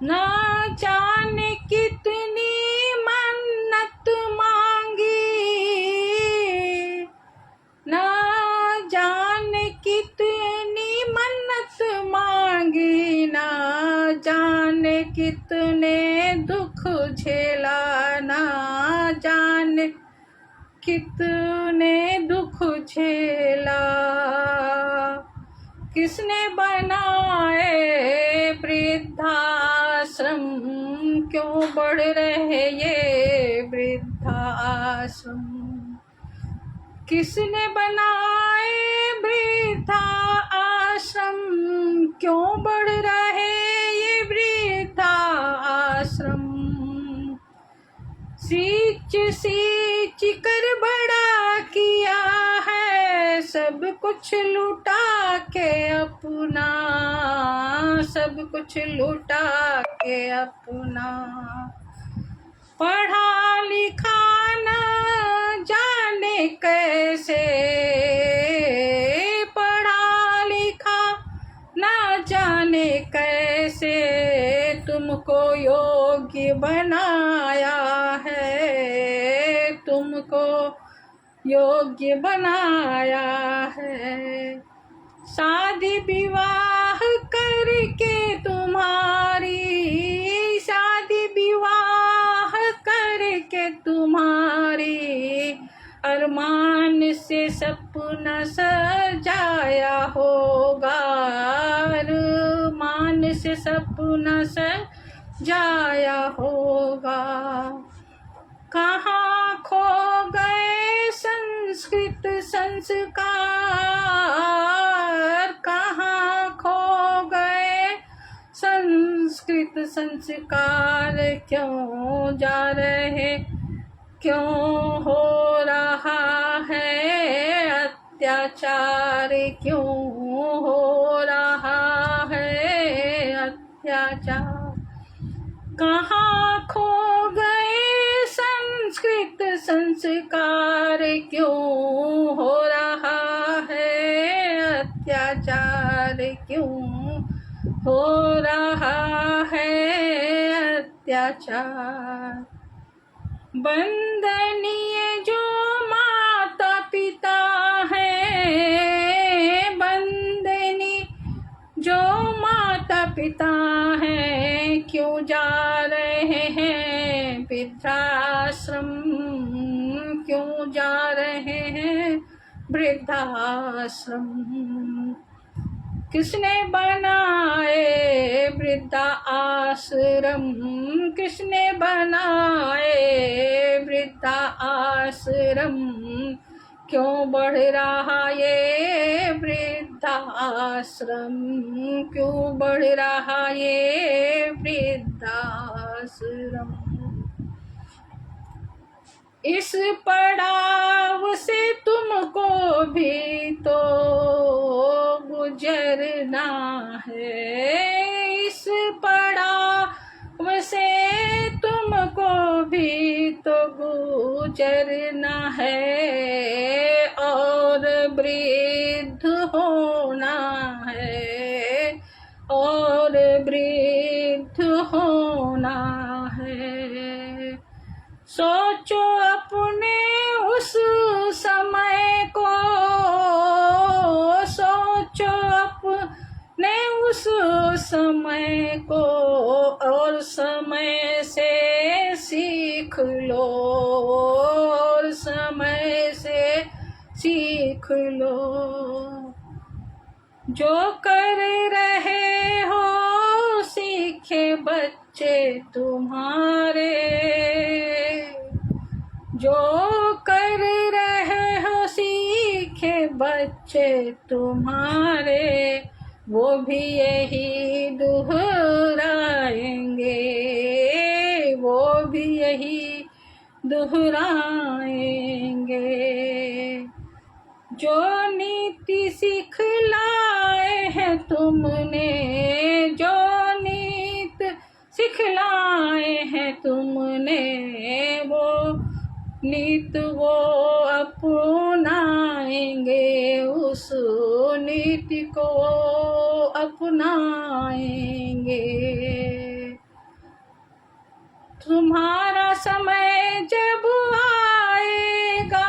ना जाने कितनी मन्नत मांगी, ना जाने कितनी मन्नत मांगी, ना जाने कितने दुख झेला, ना जाने कितने दुख झेला। किसने बनाए वृद्धाश्रम, क्यों बढ़ रहे ये वृद्धाश्रम। किसने बनाए वृद्धा आश्रम, क्यों बढ़ रहे ये वृद्धा आश्रम। सींच सींच कर बड़ा किया है, सब कुछ लुटा के अपना, सब कुछ लुटा के अपना। पढ़ा लिखा न जाने कैसे, पढ़ा लिखा न जाने कैसे, तुमको योग्य बनाया है, तुमको योग्य बनाया है। शादी विवाह करके तुम्हारी, शादी विवाह करके तुम्हारी, अरमान से सपना सजाया होगा, अरमान से सपना सजाया होगा। कहाँ खो गए संस्कृत संस्कार, कहाँ खो गए संस्कृत संस्कार, क्यों जा रहे, क्यों हो रहा है अत्याचार, क्यों हो रहा है अत्याचार। कहाँ खो गए संस्कृत संस्कार, क्यों हो रहा है अत्याचार, क्यों हो रहा है अत्याचार। वंदनीय जो माता पिता है, वंदनीय जो माता पिता हैं, क्यों जा रहे हैं वृद्धाश्रम, क्यों जा रहे हैं वृद्धाश्रम। किसने बनाए वृद्धा आश्रम, किसने बनाए वृद्धा आश्रम, क्यों बढ़ रहा ये वृद्धाश्रम, क्यों बढ़ रहा ये वृद्धाश्रम। इस पड़ाव से तुमको भी तो गुजरना है, इस पड़ाव से तुमको भी तो गुजरना है, और वृद्ध होना है, और वृद्ध होना है। सोचो अपने उस समय को, सोचो अपने उस समय को, और समय से सीख लो, और समय से सीख लो। जो कर रहे हो सीखे बच्चे तुम्हारे, जो कर रहे हो सीखे बच्चे तुम्हारे, वो भी यही दोहराएंगे, वो भी यही दोहराएंगे। जो नीति सिखलाए हैं तुमने, जो नीति सिखलाए हैं तुमने, वो नीत वो अपनाएंगे, उस नीति को अपनाएंगे। तुम्हारा समय जब आएगा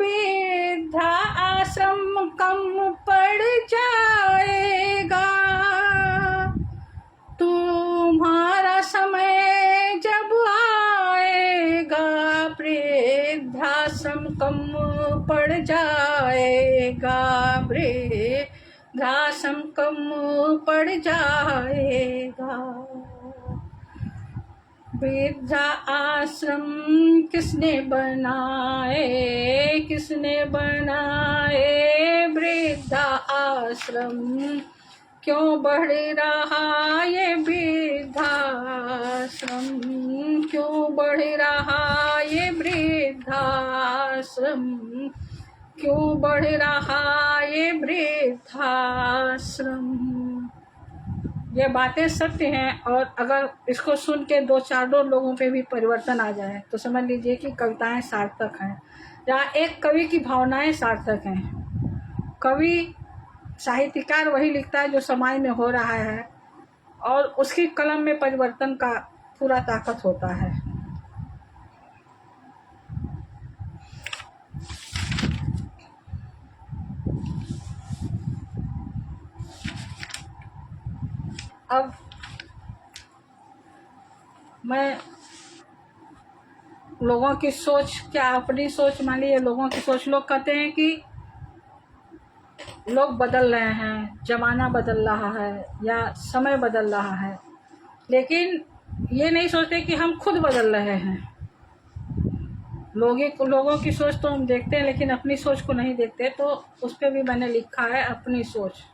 वृद्धा आश्रम कम पड़ जाएगा, तुम्हारा समय जब आएगा वृद्धाश्रम कम पड़ जाएगा, वृद्धाश्रम कम पड़ जाएगा। वृद्धा आश्रम किसने बनाए, किसने बनाए वृद्धा आश्रम, क्यों बढ़ रहा ये वृद्धाश्रम, क्यों बढ़ रहा ये वृद्धाश्रम, क्यों बढ़ रहा ये वृद्धाश्रम। ये बातें सत्य हैं, और अगर इसको सुन के 2-4 लोगों पे भी परिवर्तन आ जाए तो समझ लीजिए कि कविताएं सार्थक हैं, या एक कवि की भावनाएं सार्थक हैं। कवि साहित्यकार वही लिखता है जो समाज में हो रहा है, और उसकी कलम में परिवर्तन का पूरा ताकत होता है। अब मैं लोगों की सोच, क्या अपनी सोच मान लीजिए, लोगों की सोच, लोग कहते हैं कि लोग बदल रहे हैं, जमाना बदल रहा है या समय बदल रहा है, लेकिन ये नहीं सोचते कि हम खुद बदल रहे हैं। लोगों की सोच तो हम देखते हैं, लेकिन अपनी सोच को नहीं देखते। तो उस पर भी मैंने लिखा है अपनी सोच।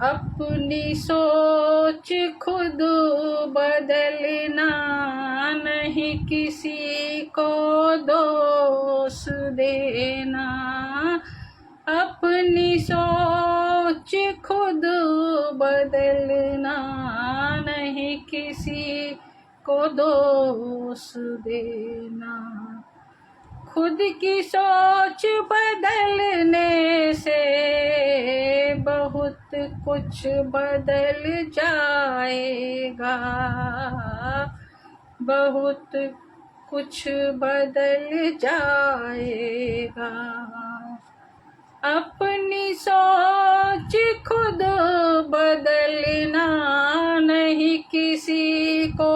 अपनी सोच खुद बदलना, नहीं किसी को दोष देना। अपनी सोच खुद बदलना, नहीं किसी को दोष देना। खुद की सोच बदलने से बहुत कुछ बदल जाएगा, बहुत कुछ बदल जाएगा। अपनी सोच खुद बदलना, नहीं किसी को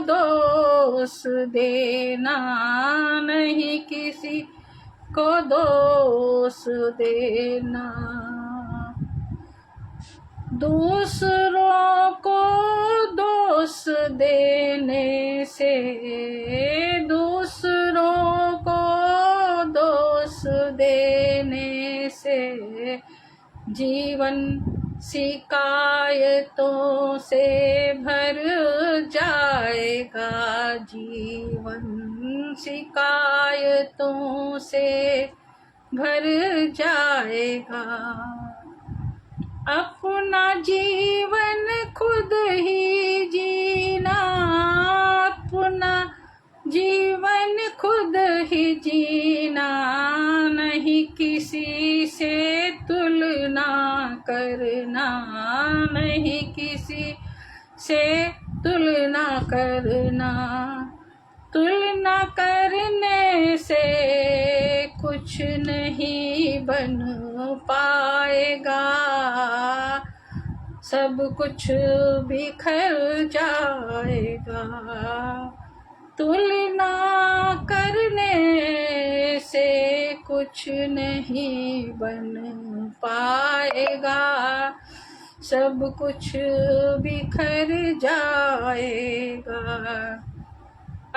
दोष देना, नहीं किसी को दोष देना। दूसरों को दोष देने से, दूसरों को दोष देने से जीवन शिकायतों से भर जाएगा, जीवन शिकायतों से भर जाएगा। अपना जीवन खुद ही जीना, अपना जीवन खुद ही जीना, नहीं किसी से तुलना करना, नहीं किसी से तुलना करना। तुलना करने से कुछ नहीं बन पाएगा, सब कुछ बिखर जाएगा। तुलना करने से कुछ नहीं बन पाएगा, सब कुछ बिखर जाएगा।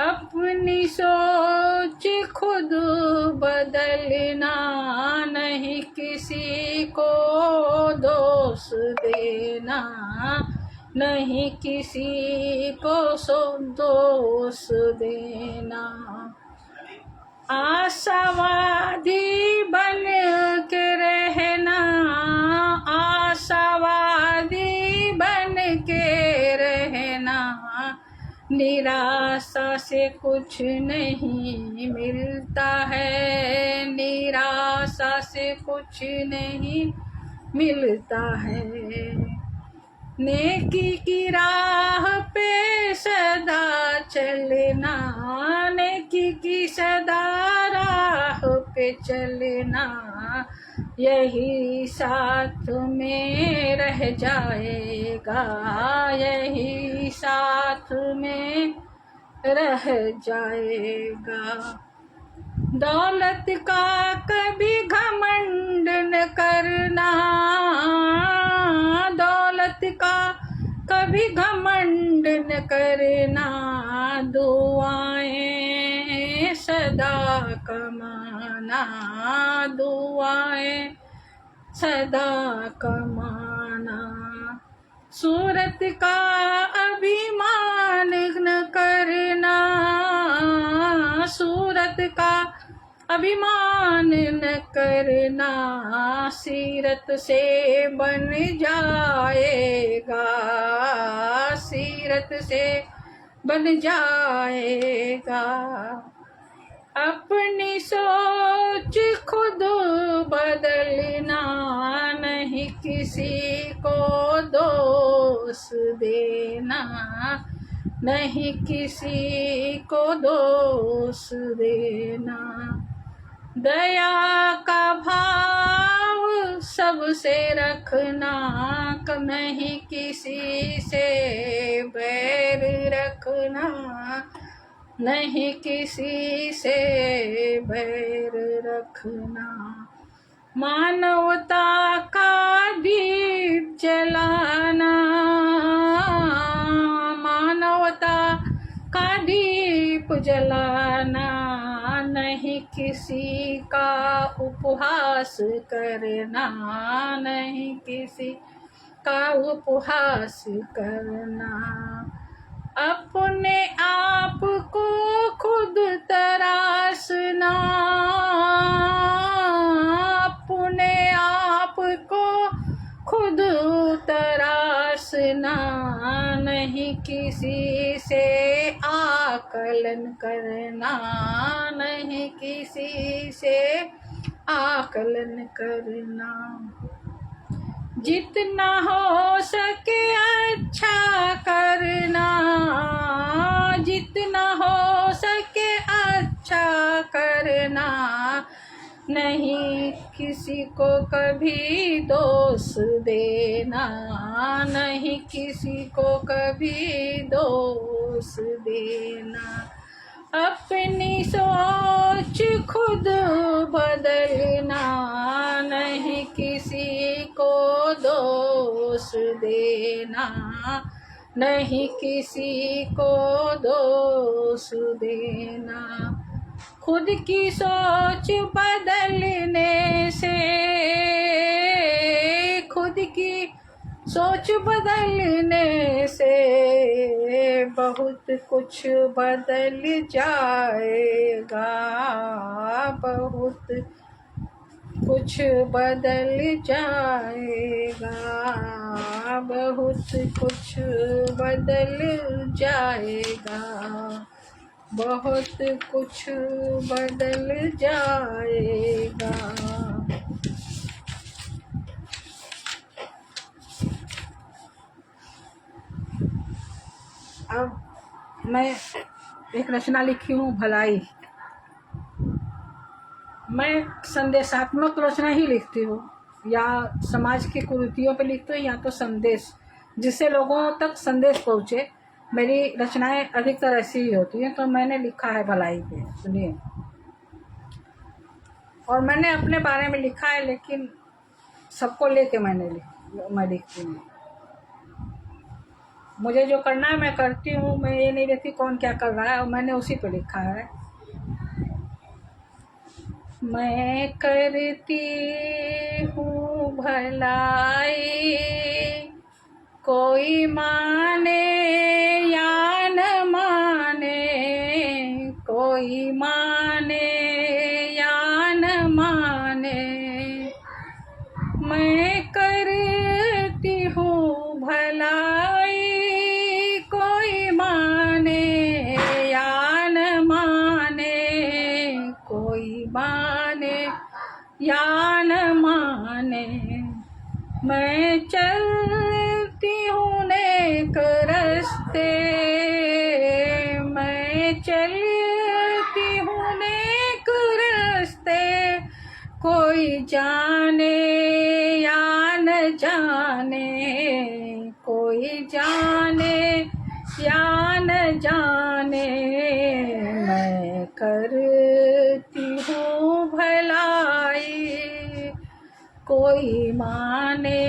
अपनी सोच खुद बदलना, नहीं किसी को दोष देना, नहीं किसी को दोष देना। आशावादी बन के रहना, आशावादी बन के रहना, निराशा से कुछ नहीं मिलता है, निराशा से कुछ नहीं मिलता है। नेकी की राह पे सदा चलना, नेकी की सदा राह पे चलना, यही साथ में रह जाएगा, यही साथ में रह जाएगा। दौलत का कभी घमंड न करना, दौलत का कभी घमंड न करना, दुआएं सदा कमाना, दुआएं सदा कमाना। सूरत का अभिमान न करना, सूरत का अभिमान न करना, सीरत से बन जाएगा, सीरत से बन जाएगा। अपनी सोच खुद बदलना, नहीं किसी को दोष देना, नहीं किसी को दोष देना। दया का भाव सबसे रखना, नहीं किसी से बैर रखना, नहीं किसी से बैर रखना। मानवता का दीप जलाना, मानवता का दीप जलाना, नहीं किसी का उपहास करना, नहीं किसी का उपहास करना, अपने आप को खुद तराशना, अपने आप को खुद तराशना, नहीं किसी से आकलन करना, नहीं किसी से आकलन करना। जितना हो सके अच्छा करना, जितना हो सके अच्छा करना, नहीं किसी को कभी दोष देना, नहीं किसी को कभी दोष देना। अपनी सोच खुद बदलना, नहीं किसी को दोष देना, नहीं किसी को दोष देना। खुद की सोच बदलने से, खुद की सोच बदलने से बहुत कुछ बदल जाएगा, बहुत कुछ बदल जाएगा, बहुत कुछ बदल जाएगा, बहुत कुछ बदल जाएगा। अब मैं एक रचना लिखी हूँ, भलाई। मैं संदेशात्मक रचना ही लिखती हूँ, या समाज की कुरीतियों पे लिखती हूँ, या तो संदेश, जिससे लोगों तक संदेश पहुँचे। मेरी रचनाएं अधिकतर ऐसी ही होती हैं। तो मैंने लिखा है भलाई पे, सुनिए। और मैंने अपने बारे में लिखा है, लेकिन सबको लेके मैं लिखती हूँ। मुझे जो करना है मैं करती हूँ, मैं ये नहीं देखती कौन क्या कर रहा है, और मैंने उसी पे लिखा है। मैं करती हूँ भलाई, कोई माने या न माने, कोई माने या न माने। मैं करती हूँ भलाई, कोई माने या न माने, कोई माने या न माने। मैं चलती हूँ नेक रास्ते, मैं चलती हूँ नेक रास्ते, कोई जाने या न जाने, कोई जाने या न जाने। मैं करती हूँ भलाई, कोई माने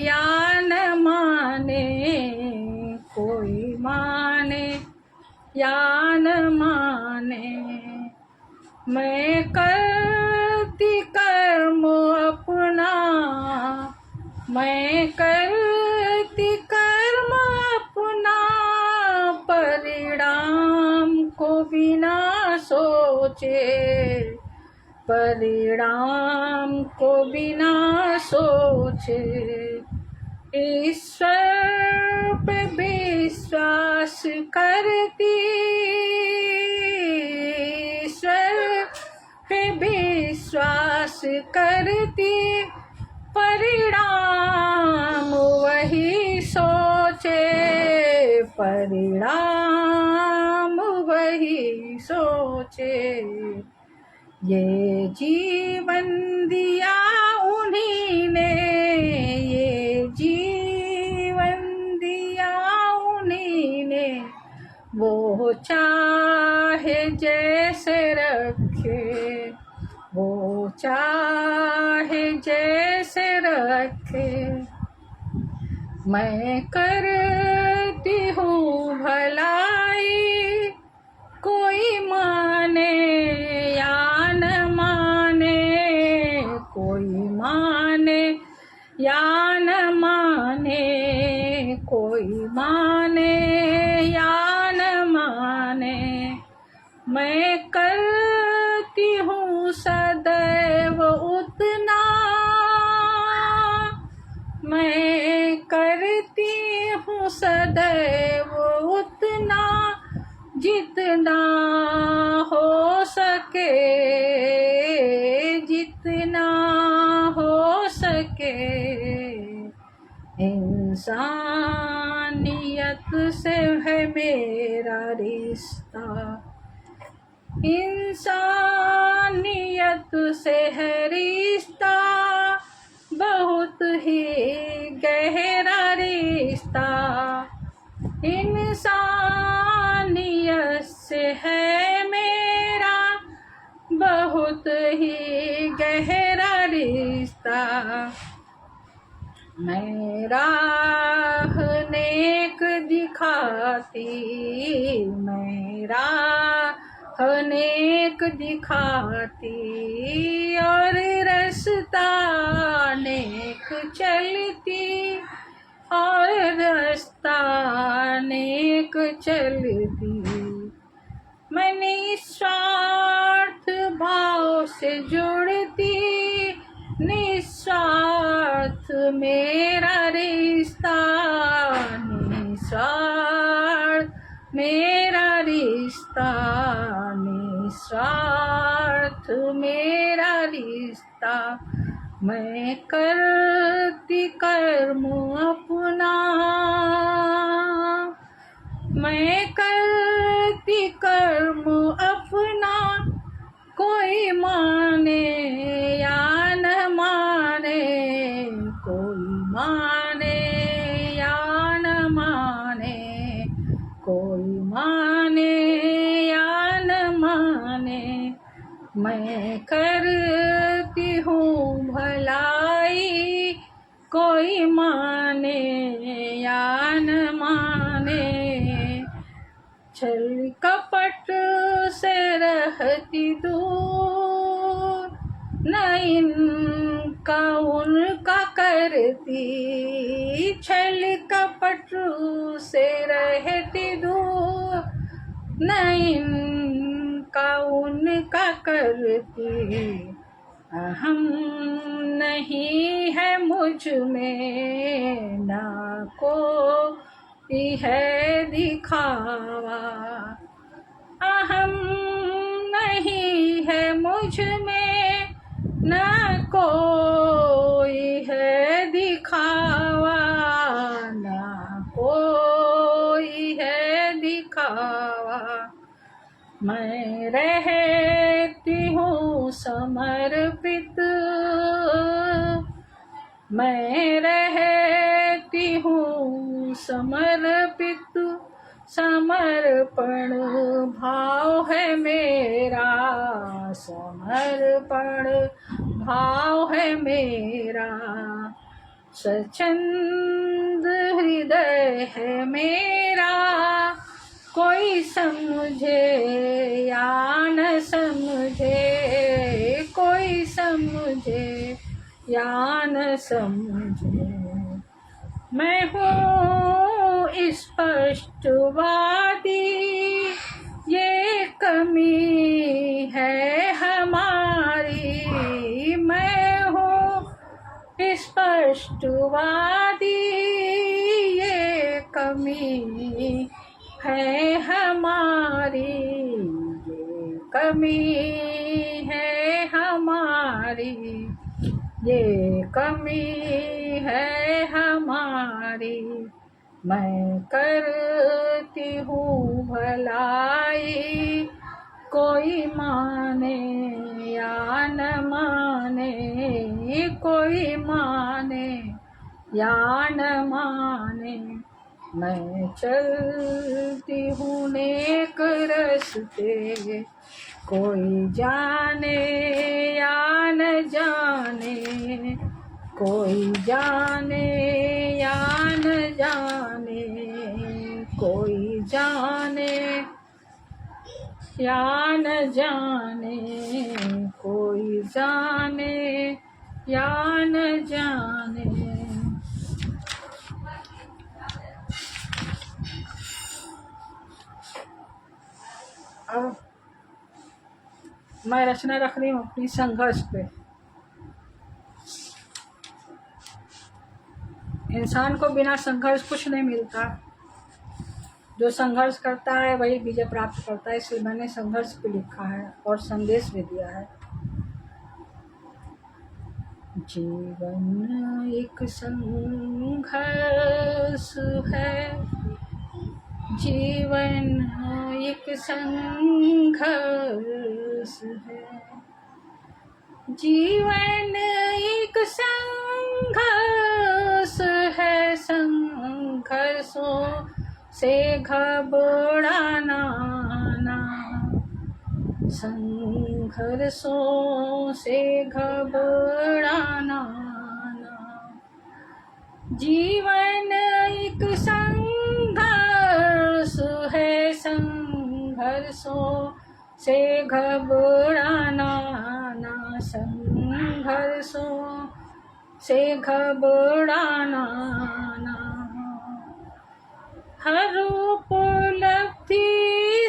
या न माने, कोई माने या न माने। मैं करती कर्म अपना, मैं करती कर्म अपना, परिणाम को बिना सोचे, परिणाम को बिना सोचे। ईश्वर पे विश्वास करती, ईश्वर पे विश्वास करती, परिणाम वही सोचे, परिणाम वही सोचे। ये जीवन दिया उन्हीं ने, ये जीवन दिया उन्हीं ने, वो चाहे जैसे रखे, वो चाहे जैसे रखे। मैं करती हूँ भलाई, कोई माने या न माने, कोई माने या न माने। में मैं करती हूँ सदैव उतना, मैं करती हूँ सदैव उतना जितना हो सके, जितना हो सके। इंसानियत से है मेरा रिश्ता, इंसानियत से है रिश्ता, बहुत ही गहरा रिश्ता। इंसानियत से है मेरा बहुत ही गहरा रिश्ता। मैं राह नेक दिखाती, मैं राह नेक दिखाती, और रास्ता नेक चलती, और रास्ता नेक चलती। मैं निस्वार्थ भाव से जुड़ती, निस्वार्थ मेरा रिश्ता, निस्वार्थ मेरा रिश्ता, निस्वार्थ मेरा रिश्ता। मैं करती कर्म अपना, मैं करती कर्म अपना, कोई माने या न माने, कोई माने या न माने, कोई माने या न माने। मैं करती हूँ भलाई, कोई माने या न माने। छल कपट से रहती दूर, न इनका उनका करती, छल कपट से रहती दूर, न इनका उनका करती। अहम नहीं है मुझ में, ना कोई है दिखावा, अहम नहीं है मुझ में, ना कोई है दिखावा, ना कोई है दिखावा। मैं रहती हूँ समर्पित, मैं रहती हूँ समर्पित, समर्पण भाव है मेरा, समर्पण भाव है मेरा। स्वच्छंद हृदय है मेरा, कोई समझे या न समझे, कोई समझे या न समझे। मैं हूँ स्पष्टवादी, ये कमी है हमारी। मैं हूँ स्पष्टवादी, ये कमी है हमारी, ये कमी है हमारी, ये कमी है हमारी। मैं करती हूँ भलाई, कोई माने या न माने, कोई माने या न माने। मैं चलती हूँ नेक रस्ते, कोई जाने या न जाने, कोई जाने या न जाने, कोई जाने या न जाने, कोई जाने या न जाने। अब मैं रचना रख रही हूँ अपनी संघर्ष पे। इंसान को बिना संघर्ष कुछ नहीं मिलता। जो संघर्ष करता है वही विजय प्राप्त करता है। इसलिए मैंने संघर्ष पे लिखा है और संदेश भी दिया है। जीवन एक संघर्ष है, जीवन एक संघर्ष है, जीवन एक संघर्ष है। संघर्षों से घबराना ना, संघर्षों से घबराना ना। जीवन एक संघर्ष है, संघर्षों से घबराना ना, संघर्षों से घबराना ना। हर उपलब्धि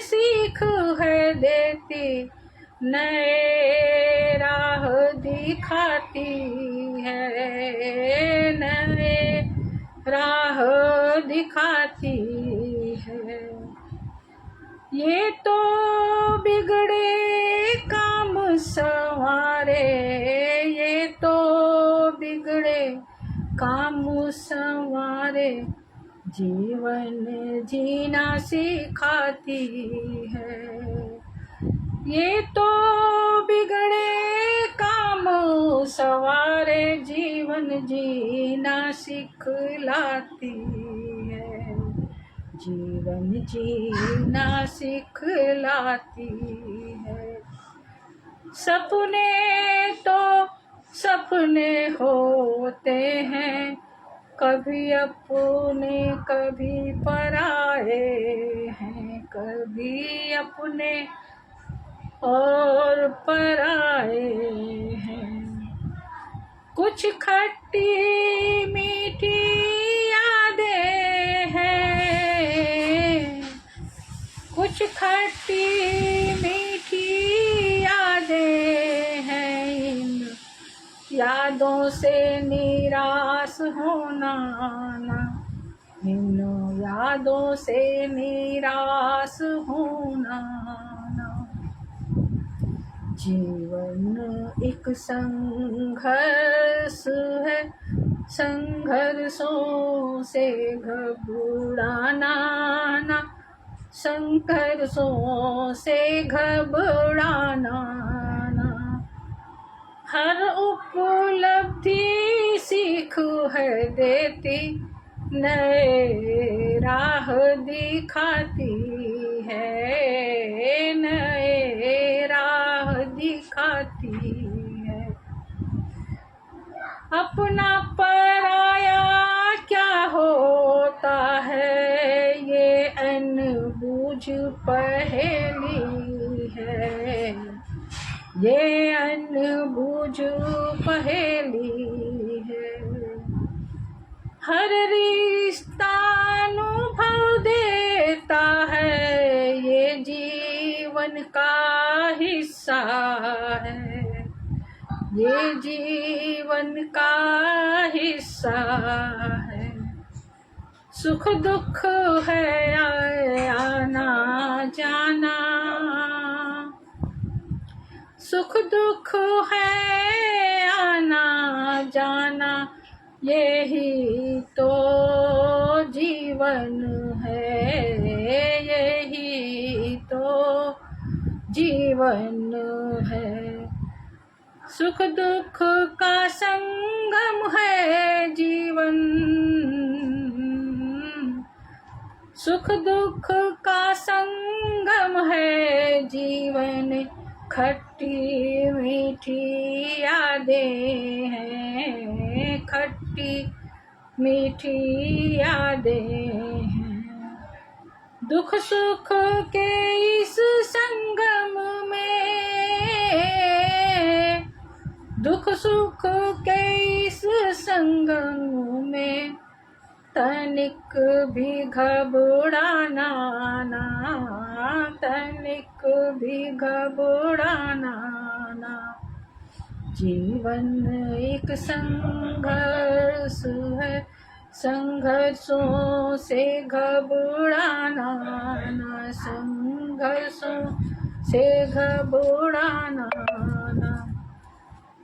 सीख है देती, नए राह दिखाती है, नए राह दिखाती है। ये तो बिगड़े काम संवारे, ये तो बिगड़े काम संवारे, जीवन जीना सिखाती है। ये तो बिगड़े काम सवारे, जीवन जीना सिखलाती है, जीवन जीना सिखलाती है। सपने तो सपने होते हैं, कभी अपने कभी पराए हैं, कभी अपने और पराए हैं। कुछ खट्टी मीठी यादें हैं, कुछ खट्टी मीठी यादें हैं। इन यादों से निराश होना ना, इन यादों से निराश होना ना। जीवन एक संघर्ष है, संघर्षों से घबराना ना, संघर्षों से घबराना ना। हर उपलब्धि सीख है देती, नए राह दिखाती है, नए राह दिखाती है। अपना पराया क्या होता है, ये अनबूझ पहेली है, ये अनबूझ पहेली है। हर रिश्ता अनुभव देता है, ये जीवन का हिस्सा है, ये जीवन का हिस्सा है। सुख दुख है आना जाना, सुख दुख है आना जाना, यही तो जीवन है, यही तो जीवन है। सुख दुख का संगम है जीवन, सुख दुख का संगम है जीवन। खट्टी मीठी यादें हैं, खट्टी मीठी यादें हैं। दुख सुख के इस संगम में, दुख सुख के इस संगम में, तनिक भी घबराना ना, तनिक भी घबराना ना। जीवन एक संघर्ष है, संघर्षों से घबराना ना, संघर्षों से घबराना ना।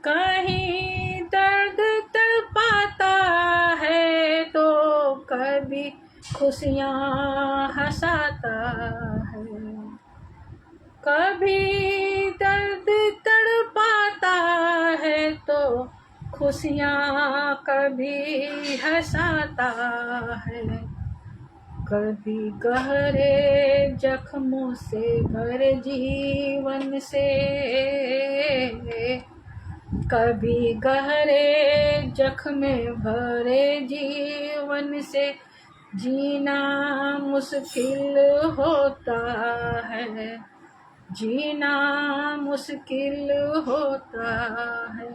कहीं दर्द तड़पाता है तो कभी खुशियाँ हंसाता है। कभी दर्द तड़पाता है तो खुशियाँ कभी हंसाता है। कभी गहरे जख्मों से भरे जीवन से, कभी गहरे जख्म भरे जीवन से जीना मुश्किल होता है, जीना मुश्किल होता है।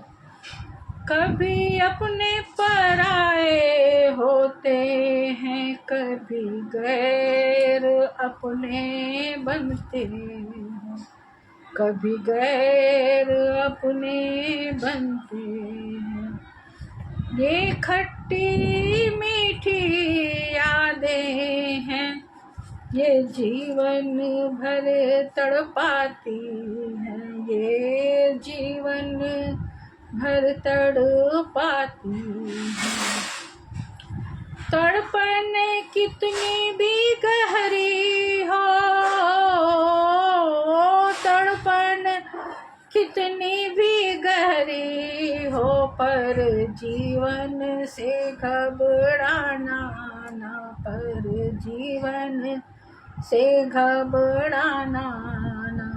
कभी अपने पराए होते हैं, कभी गैर अपने बनते हैं, कभी गैर अपने बनते हैं। ये खट्टी मीठी यादें हैं, ये जीवन भर तड़पाती हैं, ये जीवन भर तड़पाती हैं। तड़पन कितनी भी गहरी हो, तड़पन कितनी भी गहरी हो, पर जीवन से घबराना ना, पर जीवन से घबराना ना।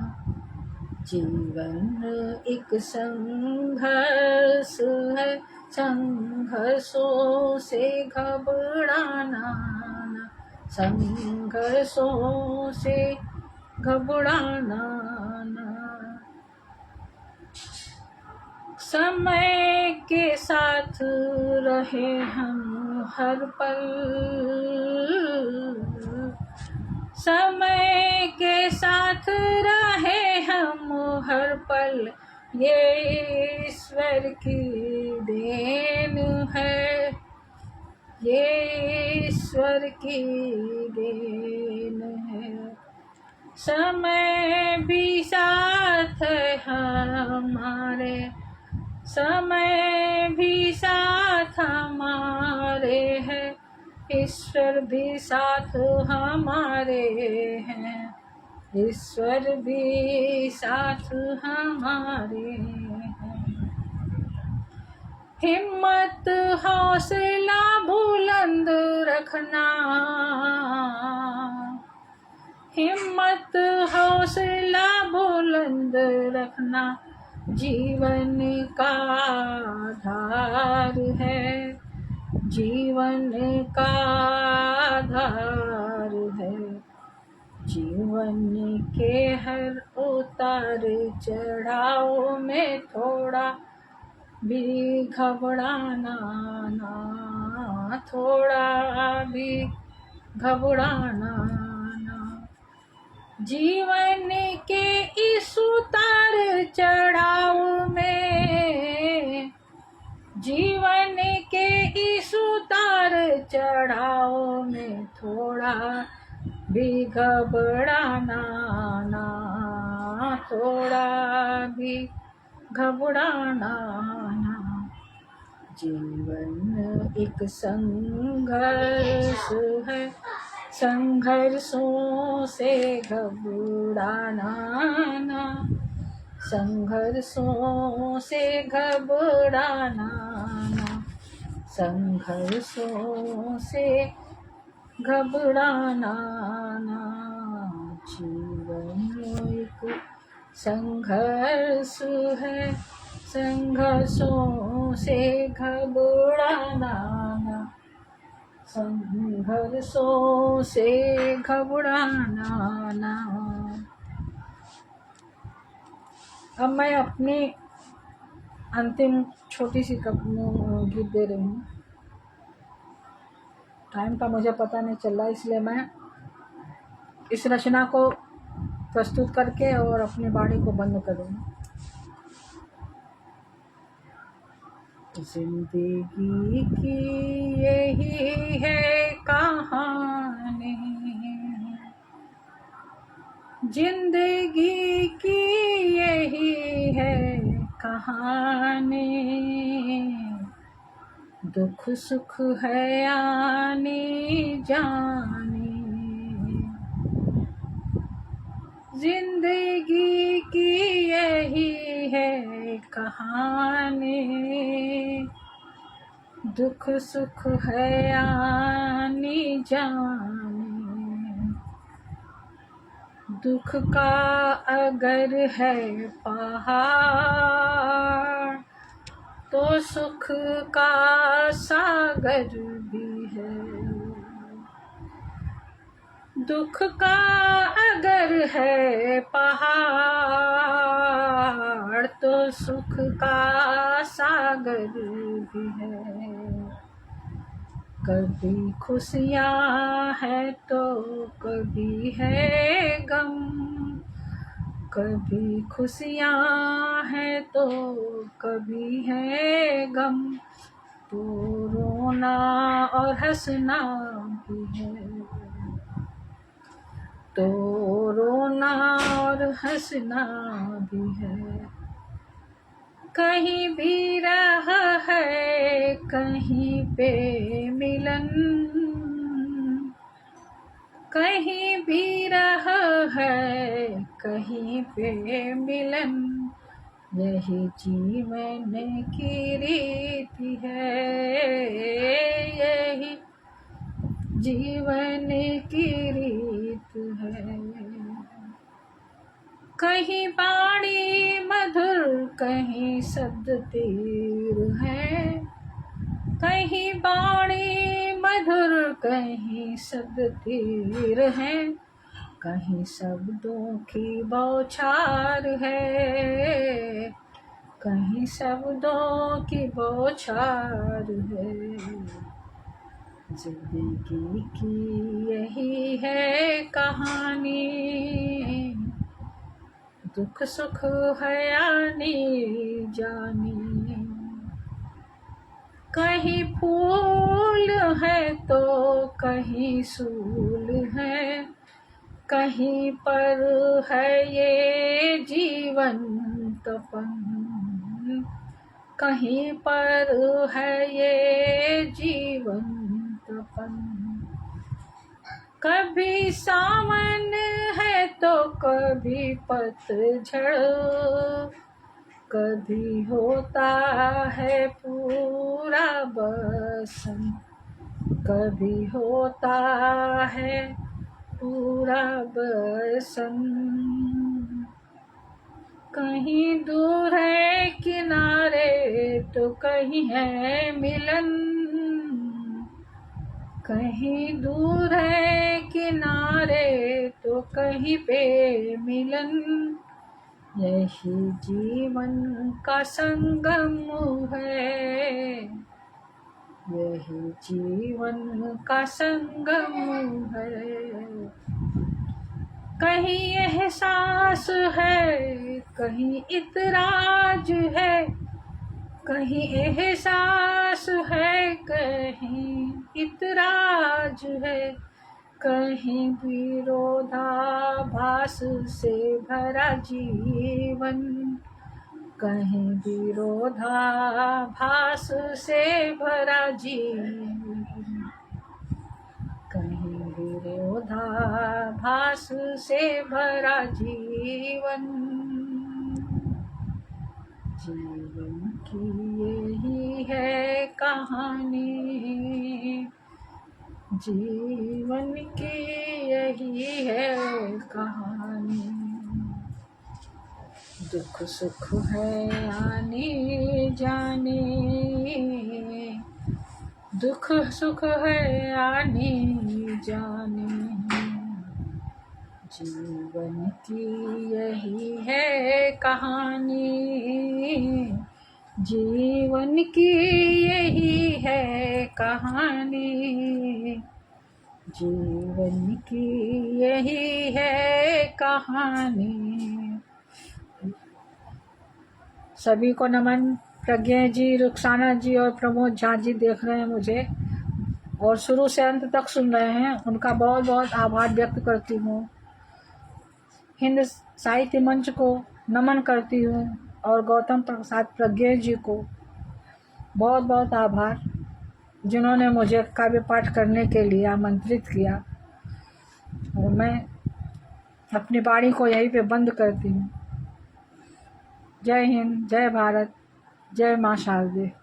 जीवन एक संघर्ष है, संघर्षों से घबराना ना, संघर्षों से घबराना ना। समय के साथ रहे हम हर पल, समय के साथ रहे हम हर पल, ये ईश्वर की देन है, ये ईश्वर की देन है। समय भी साथ है हमारे, समय भी साथ हमारे है, ईश्वर भी साथ हमारे हैं, ईश्वर भी साथ हमारे हैं। हिम्मत हौसला बुलंद रखना, हिम्मत हौसला बुलंद रखना, जीवन का आधार है, जीवन का आधार है। जीवन के हर उतार चढ़ाव में थोड़ा भी घबराना ना, थोड़ा भी घबराना ना। जीवन के इस उतार चढ़ाव में, जीवन के इस उतार चढ़ाव में थोड़ा भी घबराना ना, थोड़ा भी घबराना ना। जीवन एक संघर्ष है, संघर्षों से घबराना ना, संघर्षों से घबराना ना, संघर्षों से घबराना ना। जीवन एक संघर्ष है, संघर्षों से घबराना ना, संघर्षों से घबराना ना। अब मैं अपनी अंतिम छोटी सी गीत दे रही हूँ। टाइम का मुझे पता नहीं चल रहा, इसलिए मैं इस रचना को प्रस्तुत करके और अपनी वाणी को बंद करूँ। जिंदगी की यही है कहानी, जिंदगी की यही है कहानी, दुख सुख है आनी जानी, जिंदगी की यही है कहानी, दुख सुख है आनी जानी, दुख का अगर है पहाड़ तो सुख का सागर भी है, दुख का अगर है पहाड़ तो सुख का सागर भी है, कभी खुशियाँ है तो कभी है गम, कभी खुशियाँ है तो कभी है गम, तो रोना और हंसना भी है, तो रोना और हंसना भी है, कहीं भी रहा है कहीं पे मिलन, कहीं भी रहा है कहीं पे मिलन, यही जीवन की रीति है, यही जीवन की रीत है, कहीं बाणी मधुर कहीं शब्द तीर है, कहीं बाणी मधुर कहीं शब्द तीर है, कहीं शब्दों की बौछार है, कहीं शब्दों की बौछार है, जिंदगी की यही है कहानी, दुख सुख है आनी जानी, कहीं फूल है तो कहीं सूल है, कहीं पर है ये जीवन तपन, कहीं पर है ये जीवन तपन, कभी सावन है तो कभी पतझड़, कभी होता है पूरा बसंत, कभी होता है पूरा बसंत, कहीं दूर है किनारे तो कहीं है मिलन, कहीं दूर है किनारे तो कहीं पे मिलन, यही जीवन का संगम है, यही जीवन का संगम है, कहीं एहसास है कहीं इतराज है, कहीं एहसास है कहीं इतराज है, कहीं विरोधाभास से भरा जीवन, कहीं विरोधाभास से भरा जीवन, कहीं विरोधाभास से भरा जीवन, जीवन की यही है कहानी, जीवन की यही है कहानी, दुख सुख है आने जाने, दुख सुख है आने जाने, जीवन की यही है कहानी, जीवन की यही है कहानी, जीवन की यही है कहानी। सभी को नमन। प्रज्ञा जी, रुखसाना जी और प्रमोद झा जी देख रहे हैं मुझे और शुरू से अंत तक सुन रहे हैं, उनका बहुत बहुत आभार व्यक्त करती हूँ। हिंद साहित्य मंच को नमन करती हूँ और गौतम प्रसाद प्रज्ञा जी को बहुत बहुत आभार, जिन्होंने मुझे काव्य पाठ करने के लिए आमंत्रित किया। और मैं अपनी वाणी को यहीं पे बंद करती हूँ। जय हिंद, जय भारत, जय माँ शारदे।